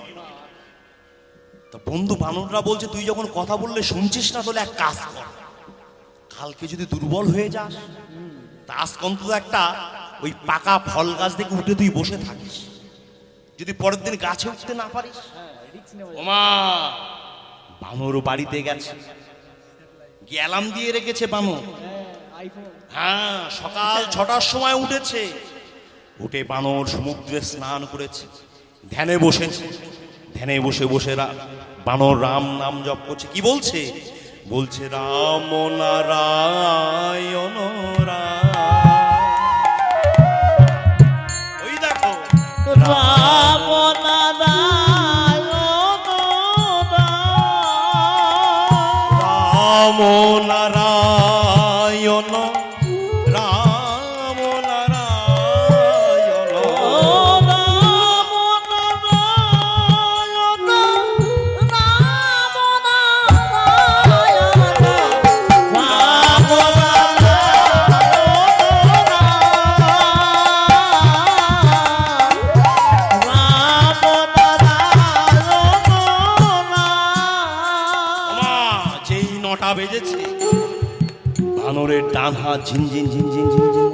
তা বন্ধু বানররা বলছে, তুই যখন কথা বললে শুনছিস না, তাহলে এক কাজ কর, কালকে যদি দুর্বল হয়ে যাস, তা আজকে অন্তত একটা ওই পাকা ফল গাছ থেকে উঠে তুই বসে থাকিস, যদি পরের দিন গাছে উঠতে না পারিস। হ্যাঁ, রিস্ক নেওয়া যায়। ওমা, বানর বাড়িতে গেছে, অ্যালার্ম দিয়ে রেখেছে বানর। হ্যাঁ, আইফোন। হ্যাঁ, সকাল 6টার সময় উঠেছে, উঠে বানর সমুদ্রে স্নান করেছে, ধ্যানে বসেছে, ধ্যানে বসে বসে বানর রাম নাম জপ করছে। কি বলছে? বলছে রাম নারায়ণ ওই দেখো, রাম নারায়ণ রাম নারায়ণ, রাম নারায়ণ, ওমা, যেই 9টা বেজেছে, বানরের ডান হাত ঝিনঝিন ঝিনঝিন ঝিনঝিন।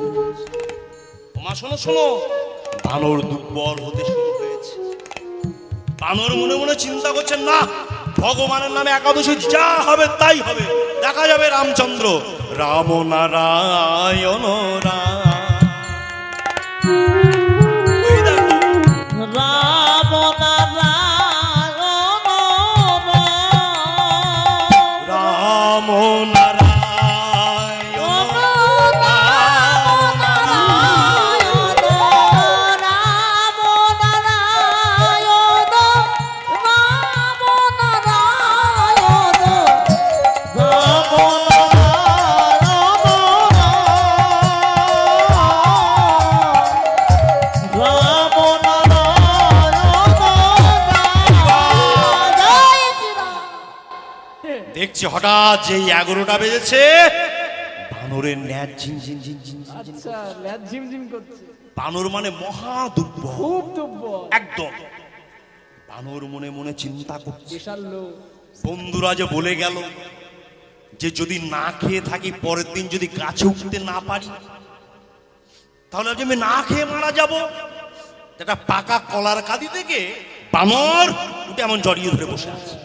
ওমা শোনো শোনো, বানর দুর্বল হতে শুরু হয়েছে। বানর মনে মনে চিন্তা করছেন, না, ভগবানের নামে একাদশী যা হবে তাই হবে, দেখা যাবে রামচন্দ্র। রাম নারায়ণ ওই দেখো, রাম রাম নারায়ণ, দেখছি হঠাৎ যেই 11টা বেজেছে, বানরের ন্যাজ ঝিনঝিন ঝিনঝিন ঝিনঝিন। আচ্ছা, ল্যাজ ঝিমঝিম করছে। বানর মানে মহা দুর্বল খুব দুর্বল, একদম। বানর মনে মনে চিন্তা করছে, বিশাল লোক। বন্ধুরা যে বলে গেল যে যদি না খেয়ে থাকি, পরের দিন যদি গাছে উঠতে না পারি, তাহলে আজ আমি না খেয়ে মারা যাব। একটা পাকা কলার কাঁদি থেকে বানর উঠে এমন জড়িয়ে ধরে বসে আছে।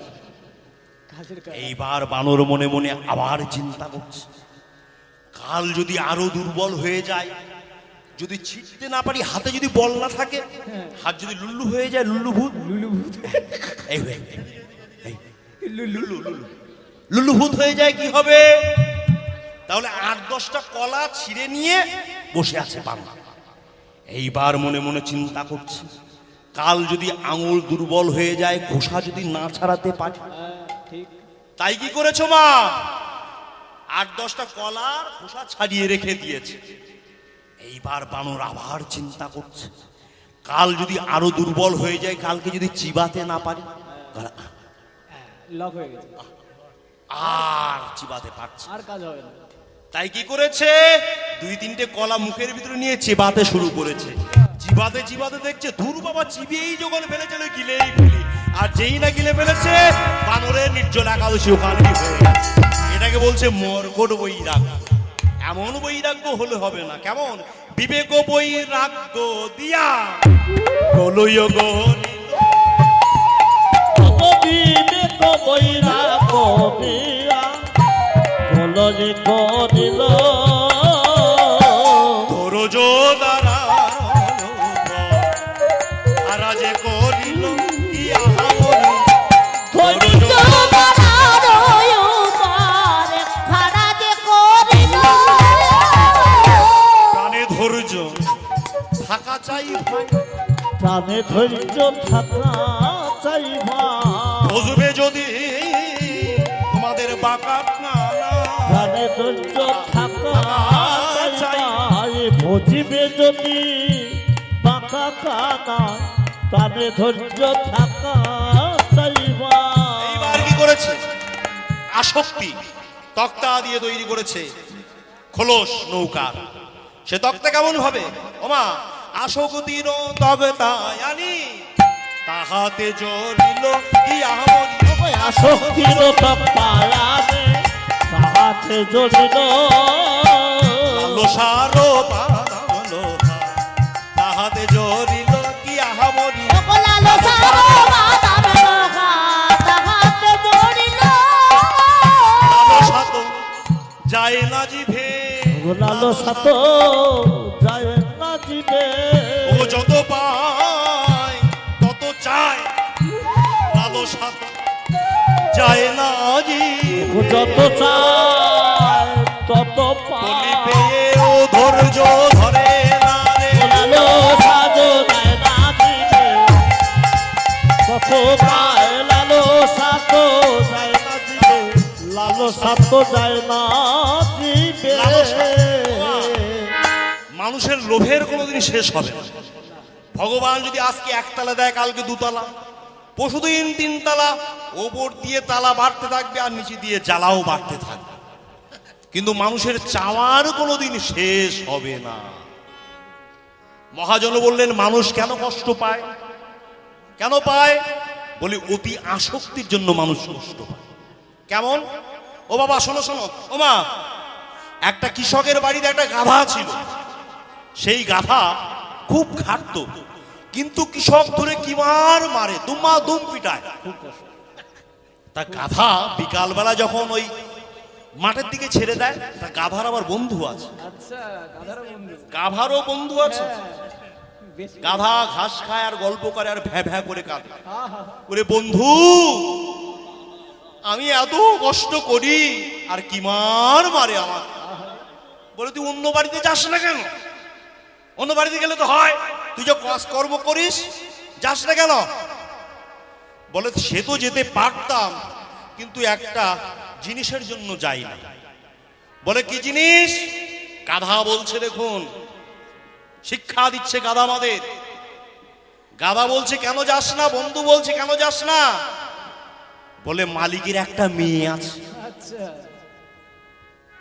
ঘাসের কাজ। এইবার বানর মনে মনে আবার চিন্তা করছে, কাল যদি আরো দুর্বল হয়ে যায়, যদি ছিটতে না পারি, হাতে যদি বল না থাকে, হাত যদি লুল্লু হয়ে যায়, লুল্লু ভূত, লুলু ভূত। এই হয়ে লুল্লু ভূত হয়ে যায়, কি হবে? তাহলে 8-10টা কলা ছিঁড়ে নিয়ে বসে আছে বানর। এইবার মনে মনে চিন্তা করছে, কাল যদি আঙুল দুর্বল হয়ে যায়, খোসা যদি না ছাড়াতে পারি, হ্যাঁ, ঠিক। তাই কি করেছো মা? 8-10টা কলার খোসা ছাড়িয়ে রেখে দিয়েছে। এইবার বানর আবার চিন্তা করছে, কাল যদি আরো দুর্বল হয়ে যায়, কালকে যদি চিবাতে না পারি, লক হয়ে গেছে, আর চিবাতে পারছে। আর কাজ হবে না। তাই কি করেছে, 2-3টে কলা মুখের ভিতরে নিয়ে চেবাতে শুরু করেছে। চিবাতে চিবাতে দেখছে ধুর বাবা, চিবিয়েই যখন ফেলেছিল গিলেই ফেলি, আর যেই না গিলে ফেলেছে বানরের নির্জল একাদশী ওখানে হয়ে গেছে। এটাকে বলছে মর্কট বৈরাগ্য। এমন বৈরাগ্য হলে হবে না, কেমন বিবেক বৈরাগ্য দিয়া হলইও গো বিবেক বৈরাগ্য দিয়া বলো যে করিল ধৈর্য দ্বারা হারা যে করিল কি আহামরি ধৈর্য প্রাণে ধৈর্য থাকা চাই ভাই, প্রাণে ধৈর্য থাকা চাই বুঝবে যদি তোমাদের বাঁকা না প্রাণে ধৈর্য থাকা চাই বুঝিবে যদি বাঁকা কানা প্রাণে ধৈর্য থাকা চাইবা। এইবার কি করেছে, আসক্তি তক্তা দিয়ে তৈরি করেছে খোলস নৌকা। সে তক্তা কেমন হবে, ওমা আসক্তির তক্তা আনি তাহাতে জড়িল কি আহামরি আসক্তির তপ্পায়ানে তাহাতে জড়িল লালসার বাঁধালো তাহাতে জড়িল কি আহামরি লালসা তো যায় না জিভে, লালসা তো যায় না জিবে ও যত পায় তত চায়, লালসা তো যায় না জিভে, যত চায় তত বলি পায় পেয়ে ও ধৈর্য ধরে না রে, লালসা তো যায় না জিবে তত পায় লালসা তো যায় না জিবে লালসা তো যায় না জিবে। মানুষের লোভের কোনোদিন শেষ হবে না। ভগবান যদি আজকে একতলা দেয় কালকে দুতলা, পরশুদিন 3 তলা, ওপর দিয়ে তালা বাড়তে থাকবে আর নিচে দিয়ে জ্বালাও বাড়তে থাকবে, কিন্তু মানুষের চাওয়ার কোনোদিন শেষ হবে না। মহাজন বললেন মানুষ কেন কষ্ট পায়, কেন পায়, বলি অতি আসক্তির জন্য মানুষ কষ্ট পায়। কেমন, ও বাবা শোনো শোনো, ও মা, একটা কৃষকের বাড়িতে একটা গাধা ছিল। সেই গাধা খুব খাটতো, কিন্তু কৃষক ধরে কিমার মারে, দুমা দুম পিটায়। তা গাধা বিকালবেলা যখন ওই মাঠের দিকে ছেড়ে দেয়, তা গাধার আবার বন্ধু আছে, আচ্ছা গাধার বন্ধু। গাধারও বন্ধু আছে। বেশ গাধা ঘাস খায় আর গল্প করে আর ভ্যা ভ্যা করে কাঁদে, আহা, ওরে বন্ধু আমি এত কষ্ট করি আর কিমার মারে আমার। বলে তুই অন্য বাড়িতে যাস না কেন, অন্য বাড়িতে গেলে তো হয়, তুই যে কর্ম করিস যাস না কেন। বলে সে তো যেতে পারতাম, কিন্তু একটা জিনিসের জন্য যাই না। বলে কি জিনিস, গাধা বলছে, দেখুন শিক্ষা দিচ্ছে গাধা আমাদের। গাধা বলছে কেন যাস না, বন্ধু বলছে কেন যাস না, বলে মালিকের একটা মেয়ে আছে, আচ্ছা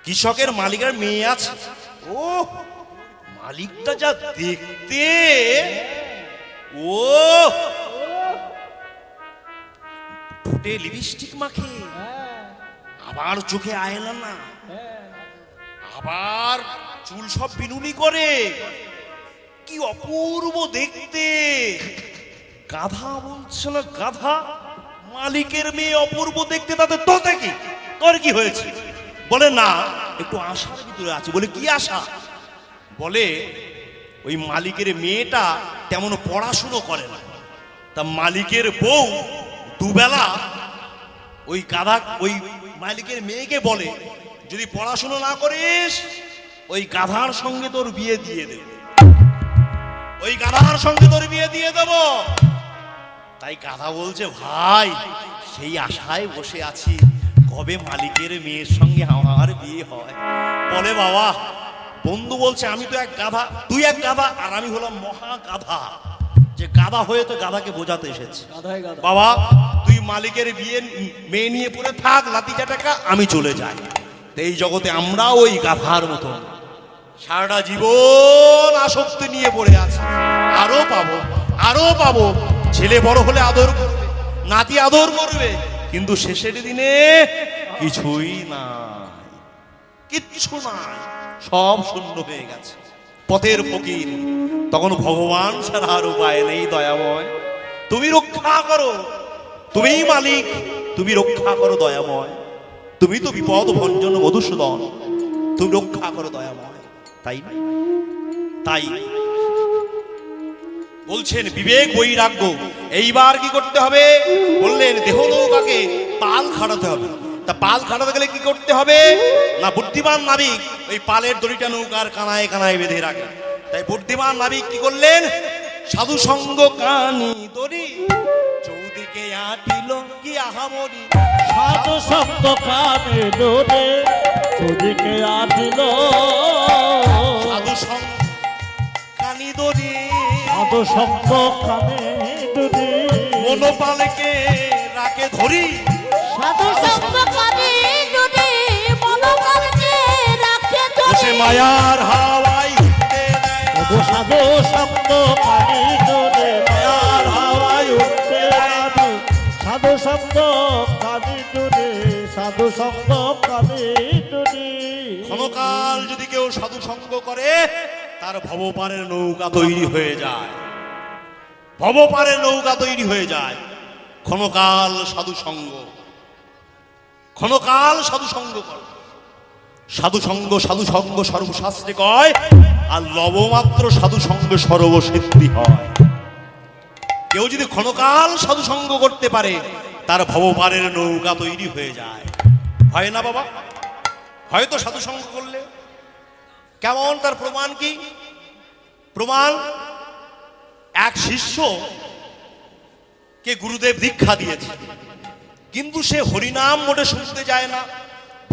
কৃষকের মালিকের মেয়ে আছে। ও মালিকটা যা দেখতে, ও ঠোঁটে লিপস্টিক মাখে, হ্যাঁ আবার চোখে আয়না না, হ্যাঁ আবার চুল সব বিনুনি করে, কি অপূর্ব দেখতে। গাধা বলছিল, গাধা মালিকের মেয়ে অপূর্ব দেখতে, তাতে তোতে কি, তোর কি হয়েছে? বলে না, একটু আশার ভিতরে আছে। বলে কি আশা? বলে ওই মালিকের মেয়েটা তেমন পড়াশুনো করে না, তা মালিকের বউ দুবেলা ওই গাধা ওই মালিকের মেয়েকে বলে, যদি পড়াশুনো না করিস ওই গাধার সঙ্গে তোর বিয়ে দিয়ে দেব, ওই গাধার সঙ্গে তোর বিয়ে দিয়ে দেব। তাই গাধা বলছে, ভাই সেই আশায় বসে আছি, কবে মালিকের মেয়ের সঙ্গে আমার বিয়ে হয়। বলে বাবা, বন্ধু বলছে আমি তো এক গাধা, তুই এক গাধা, আর আমি হলাম মহা গাধা, যে গাধা হয়ে তো গাধাকে বোঝাতে এসেছে। গাধাই গাধা। বাবা তুই মালিকের বিয়ে মেয়ে নিয়ে পড়ে থাক লাতি টাকা, আমি চলে যাই। এই জগতে আমরা ওই গাধার মতো সারাটা জীবন আসক্তি নিয়ে পড়ে আছে। আরো পাবো, আরো পাবো। ছেলে বড় হলে আদর করবে, নাতি আদর করবে, কিন্তু শেষের দিনে কিছুই নাই, কিচ্ছু নাই, সব শূন্য হয়ে গেছে। পথের ফকির। তখন ভগবান ছাড়া আর উপায় নেই। দয়াময়, তুমি রক্ষা করো, তুমিই মালিক, তুমি রক্ষা করো দয়াময়। তুমি তো বিপদ ভঞ্জন মধুসূদন, তুমি রক্ষা করো দয়াময়। তাই না? তাই বলছেন বিবেক বৈরাগ্য। এইবার কি করতে হবে? বললেন দেহ নৌকাকে পাল খাটাতে হবে। তা পাল খাটাতে গেলে কি করতে হবে? না, বুদ্ধিমান নাবিক ওই পালের দড়িটা নৌকার কানায় কানায় বেঁধে রাখে। তাই বুদ্ধিমান নাবিক কি করলেন? সাধু সঙ্গ কানি দড়ি চৌদিকে আটিল কি আহামরি। সাধু শব্দ কানে ডোরে তোদিকে আদিল, সাধু সঙ্গ কানি দড়ি সাধু শব্দ কানে ডোরে মনোপালকে রাখে ধরি। সাধু সঙ্গ করে যদি মনোবলকে রাখে বসে ধরে। মায়ার হাওয়ায় উঠতে দেয় না। সাধু শব্দ কানে ডোরে মায়ার হাওয়ায় উঠতে রাখে। সাধু শব্দ কানে ডোরে, সাধু শব্দ কানে ডোরে। ক্ষণকাল যদি কেউ সাধু সঙ্গ করে তার ভবপারের নৌকা তৈরি হয়ে যায়, ভবপারের নৌকা তৈরি হয়ে যায়। ক্ষণকাল সাধু সঙ্গ, ক্ষণকাল সাধু সঙ্গ কর। সাধু সঙ্গ, সাধু সঙ্গ সর্বশাস্ত্রে কয়, আর লবমাত্র সাধু সঙ্গ সর্বসিদ্ধি হয়। কেউ যদি ক্ষণকাল সাধু সঙ্গ করতে পারে তার ভবপারের নৌকা তৈরি হয়ে যায়। হয় না বাবা? হয়তো সাধু সঙ্গ করলে কেমন? তার প্রমাণ কি? প্রমাণ, এক শিষ্য কে গুরুদেব দীক্ষা দিয়েছে, কিন্তু সে হরিনাম মোটে শুনতে যায় না,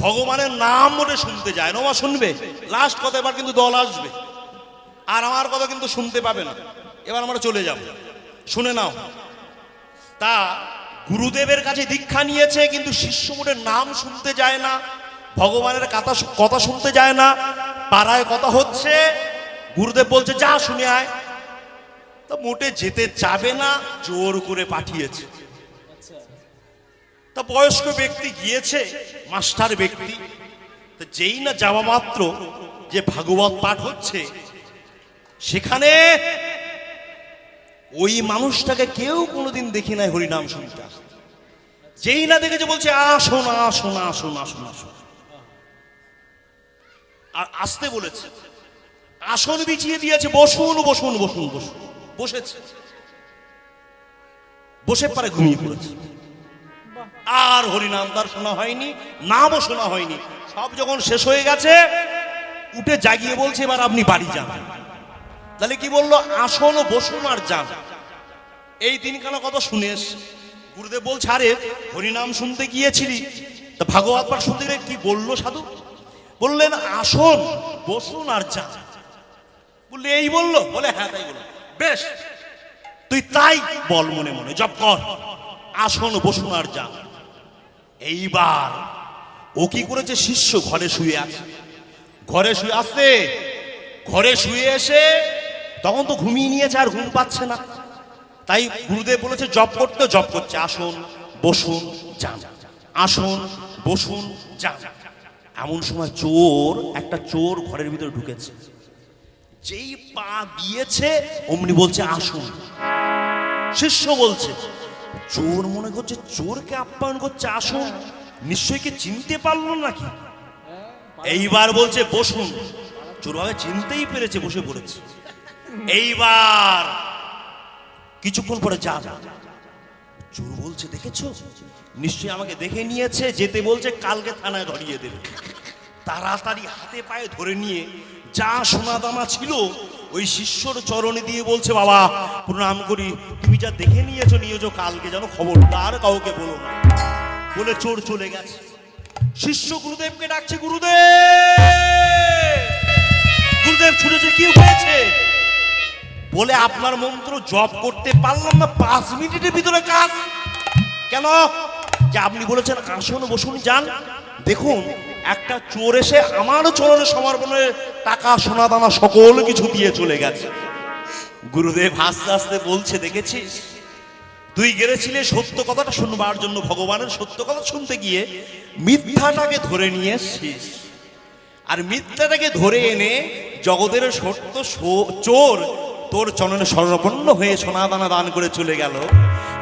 ভগবানের নাম মোটে শুনতে যায় না। আমার শুনবে লাস্ট কথা, এবার কিন্তু দল আসবে আর আমার কথা কিন্তু শুনতে পাবে না। এবার আমরা চলে যাব, শুনে নাও। তা গুরুদেবের কাছে দীক্ষা নিয়েছে, কিন্তু শিষ্য মোটে নাম শুনতে যায় না, ভগবানের কথা শুনতে যায় না। পাড়ায় কথা হচ্ছে, গুরুদেব বলছে যা শুনে আয়। তা মোটে যেতে চাবে না, জোর করে পাঠিয়েছে। তা বয়স্ক ব্যক্তি গিয়েছে, মাস্টার ব্যক্তি। তা যেই না যাওয়া মাত্র যে ভাগবত পাঠ হচ্ছে, সেখানে ওই মানুষটাকে কেউ কোনোদিন দেখি নাই হরিনাম শুনতে আসতে। যেই না দেখেছে বলছে আসুন আসুন আসুন আসুন আসুন, আর আসতে বলেছে। আসন বিছিয়ে দিয়েছে, বসুন বসুন বসুন বসুন। বসেছে, বসে পারে ঘুমিয়ে পড়েছে। আর হরিনাম তার শোনা হয়নি, নামও শোনা হয়নি। সব যখন শেষ হয়ে গেছে, উঠে জাগিয়ে বলছে এবার আপনি বাড়ি যান। তাহলে কি বললো? আসন বসুন আর যান। এই তিনখানা কথা শুনে এসছে। গুরুদেব বলছে আরে হরিনাম শুনতে গিয়েছিলি, তা ভাগবত পাঠ শুনতে গিয়ে কি বললো সাধু? বললেন আসন বসুন আর যান। বললে এই বললো? বলে হ্যাঁ তাই বললো। বেশ, তুই তাই বল মনে মনে, জপ কর, আসন বসুন আর যান। এইবার ও কি করেছে? শিষ্য ঘরে শুয়ে আছে, ঘরে শুয়ে আসতে, ঘরে শুয়ে এসে তখন তো ঘুমিয়ে নিয়েছে, আর ঘুম পাচ্ছে না। তাই গুরুদেব বলেছে জপ করতে, জপ করছে, আসুন বসুন যান, আসুন বসুন যান। এমন সময় একটা চোর ঘরের ভিতরে ঢুকেছে। যেই পা দিয়েছে অমনি বলছে আসুন। শিষ্য বলছে, চোর মনে করছে চোরকে আপ্যায়ন করছে আসুন, নিশ্চয়ই কি চিনতে পারলো নাকি? এইবার বলছে বসুন। চোর ভাবে চিনতেই পেরেছে, বসে পড়েছে। এইবার কিছুক্ষণ পরে যা। চোর বলছে দেখেছো, নিশ্চয়ই আমাকে দেখে নিয়েছে, যেতে বলছে কালকে থানায় ধরিয়ে দেবে। তাড়াতাড়ি হাতে পায়ে ধরে নিয়ে যা সোনা দানা ছিল ওই শিষ্যর চরণে দিয়ে বলছে বাবা প্রণাম করি, তুমি যা দেখে নিয়েছো কালকে যেন খবরদার কাউকে বলো না। বলে চোর চলে গেছে। শিষ্য গুরুদেবকে ডাকছে, গুরুদেব। গুরুদেব ছুটেছে, কি হয়েছে? বলে আপনার মন্ত্র জপ করতে পারলাম না, 5 মিনিটের ভিতরে কাজ। কেন? যে আপনি বলেছেন আসুন বসুন যান। দেখুন একটা চোর এসে আমারও চরণে সমর্পণে টাকা সোনা দানা সকল কিছু দিয়ে চলে গেছে। গুরুদেব আস্তে আস্তে বলছে, দেখেছিস তুই গেছিলি সত্য কথাটা শুনবার জন্য, ভগবানের সত্য কথা শুনতে গিয়ে মিথ্যাটাকে ধরে নিয়ে এসছিস, আর মিথ্যাটাকে ধরে এনে জগতের সত্য চোর তোর চরণে স্বর্ণপন্ন হয়ে সোনা দানা দান করে চলে গেল।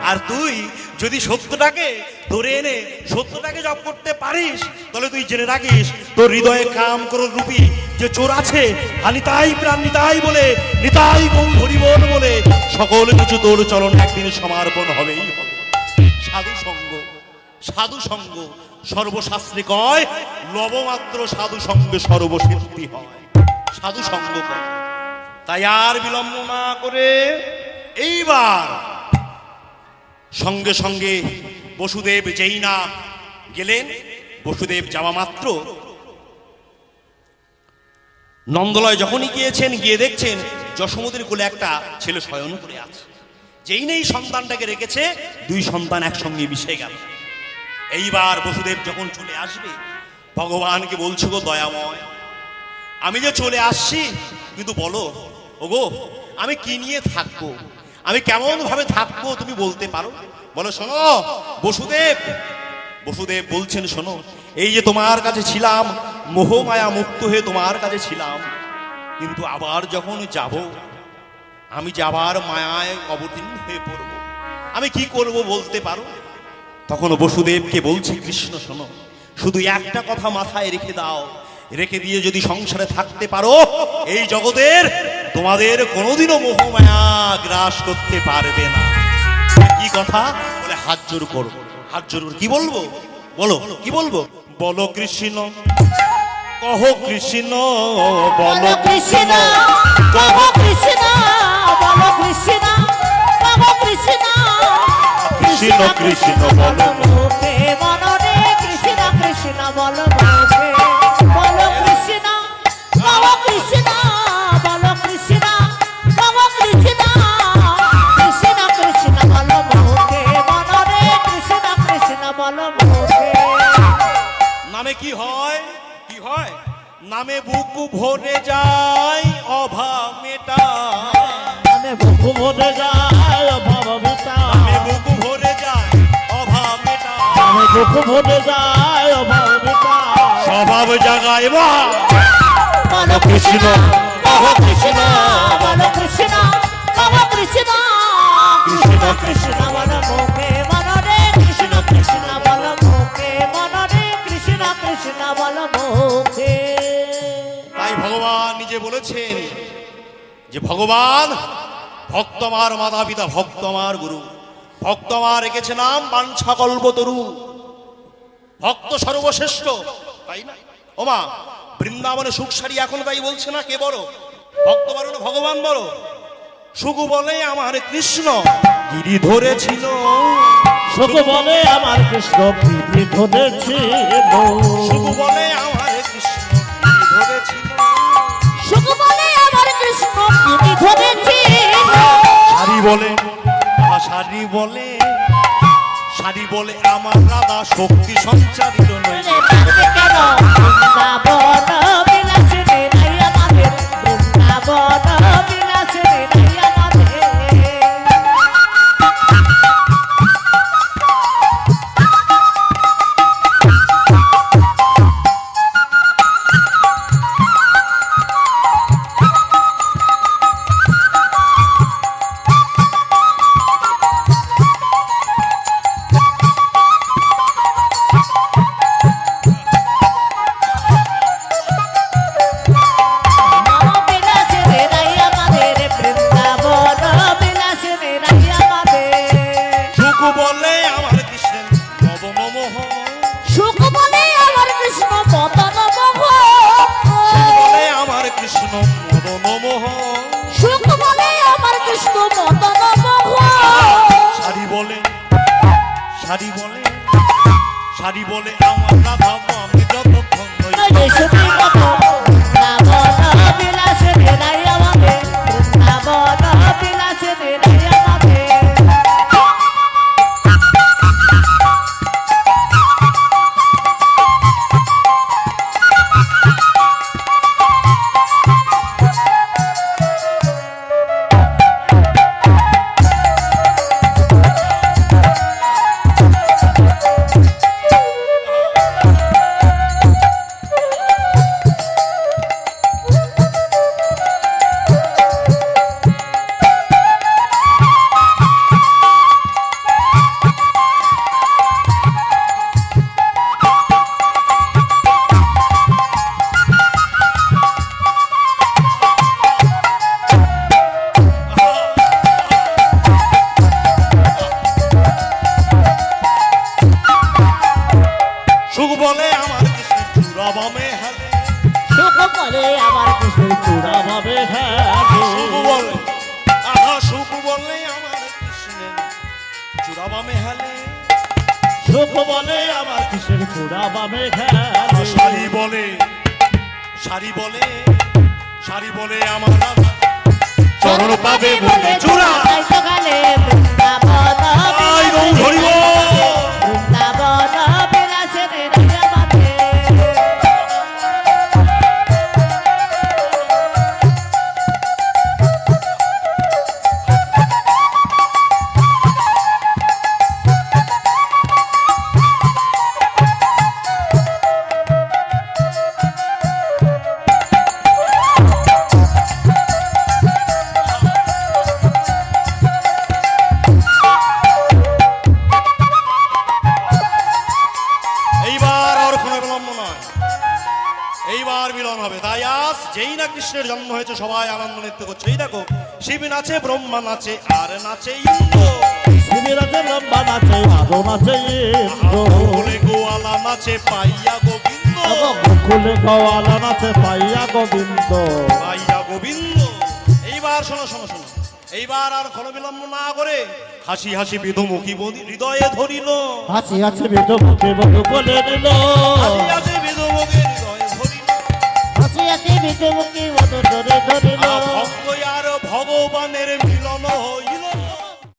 আর তুই যদি সত্যটাকে ধরে এনে সত্যটাকে জপ করতে পারিস, তাহলে তুই জেনে রাখিস তোর হৃদয়ে কাম করো রূপী যে চোর আছে, নিতাই প্রাণ নিতাই বলে, নিতাই গৌ হরিবল বলে সকল কিছু তোর চরণে একদিন সমর্পণ হবেই হবে। সাধু সঙ্গ, সাধু সঙ্গ সর্বশাস্ত্রে কয় লবমাত্র সাধু সঙ্গে সর্বসিদ্ধি হয়। সাধু সঙ্গ কর। তাই আর বিলম্ব না করে এইবার সঙ্গে সঙ্গে বসুদেব যেই না গেলেন, বসুদেব যাওয়া মাত্র নন্দলয় যখনই গিয়েছেন, গিয়ে দেখছেন যশোমতির কোলে একটা ছেলে শয়ন করে আছে। যেই নেই সন্তানটাকে রেখেছে, দুই সন্তান একসঙ্গে মিশে গেল। এইবার বসুদেব যখন চলে আসবে, ভগবানকে বলছো, গো দয়াময়, আমি যে চলে আসছি, কিন্তু বলো ওগো আমি কি নিয়ে থাকবো, আমি কেমন ভাবে থাকবো তুমি বলতে পারো? বলো শোনো বসুদেব। বসুদেব বলছেন, শোনো, এই যে তোমার কাছে ছিলাম, মোহমায়া মুক্ত হয়ে তোমার কাছে ছিলাম, কিন্তু আবার যখন যাব, আমি যাবার মায়ায় অবতীর্ণ হয়ে পড়ব, আমি কি করব বলতে পারো? তখন বসুদেবকে বলছে কৃষ্ণ, শোনো, শুধু একটা কথা মাথায় রেখে দাও, রেখে দিয়ে যদি সংসারে থাকতে পারো, এই জগতের তোমাদের কোনোদিনও মোহমায়া গ্রাস করতে পারবে না। কি কথা বলে? হাত জোর করো, হাত জোর। কি বলবো? বলো, কি বলবো? বলো কৃষ্ণ, কহ কৃষ্ণ, বলো কৃষ্ণ, কহ কৃষ্ণ, বলো কৃষ্ণ, কহ কৃষ্ণ, কৃষ্ণ কৃষ্ণ বলো মুখে মনরে কৃষ্ণ কৃষ্ণ বলো মুখে, বলো কৃষ্ণ, কহ কৃষ্ণ, বলো কৃষ্ণ, কহ কৃষ্ণ, কৃষ্ণ কৃষ্ণ বলো মুখে মনরে কৃষ্ণ কৃষ্ণ বলো মুখে। নামে কি হয়? কি হয়? নামে বুক ভরে যায়, অভাব মেটায়। মানে বুকু ভরে যায় অভাব মেটায়, নামে বুক ভরে যায়, অভাব মেটায়। মানে বুকু ভরে যায় অভাব মেটায়। স্বভাব জাগায় বা বলো কৃষ্ণ, কহ কৃষ্ণ, বলো কৃষ্ণ, কহ কৃষ্ণ, কৃষ্ণ কৃষ্ণ বলো মুখে মনরে কৃষ্ণ কৃষ্ণ বলো মুখে মনরে কৃষ্ণ কৃষ্ণ বলো মুখে। তাই ভগবান নিজে বলেছেন যে ভগবান ভক্ত আমার মাতা পিতা, ভক্ত আমার গুরু, ভক্ত আমার রেখেছে নাম বাঞ্ছা কল্পতরু, ভক্ত সর্বশ্রেষ্ঠ। তাই না ওমা? বৃন্দাবনে সুখ সারি এখন তাই বলছে না, কে বড়? ভক্ত বড় না ভগবান বড়? সুখ বলে আমার কৃষ্ণ গিরি ধরেছিল, সুখ বলে আমার কৃষ্ণ গিরি ধরেছিল, সুখ বলে আমার কৃষ্ণ গিরি ধরেছিল, সুখ বলে আমার কৃষ্ণ গিরি ধরেছিল, সারি বলে সারি বলে, সারি বলে আমার রাধা শক্তি সঞ্চারিত নয়। কেন বৃন্দাবন বিলাসিনী নাই আমাদের, বৃন্দাবন বিলাসিনী নাই আমাদের। সারি বলে, সারি বলে আমার রাধা আমি যতক্ষণ সুখ বলে আমার কিসের চূড়া ভাবে সুখ বলে আহা সুখ বলে আমার কৃষ্ণের চূড়াবামে হেলে সুখ বলে আমার কিসের চূড়া বামে খেলে শাড়ি বলে শাড়ি বলে শাড়ি বলে আমার চরণ পাবে বলে চূড়া তাই তো গালে বৃন্দাবন আই গৌ ধরিব বৃন্দাবন বিলাসে রাইয়া মাঝে এইবার আর কোনো বিলম্ব নয় এইবার মিলন হবে তাই আজ যেই না কৃষ্ণের জন্ম হয়েছে সবাই আনন্দ নৃত্য করছে এই দেখো শিব নাচে ব্রহ্মা নাচে আর নাচে ইন্দ্র শিবিরাতে লম্বা নাচে আরো নাচে ইন্দ্র বলে গোয়ালা নাচে পাইয়া গোবিন্দ গোকুলে গওয়ালা নাচে পাইয়া গোবিন্দ পাইয়া গোবিন্দ এইবার শোনো শোনো শোনো এইবার আর কোনো বিলম্ব না করে হাসি হাসি বিধমুখী হৃদয়ে ধরিল হাসি হাসি বেদ মুখে বধু বলে দিল হাসি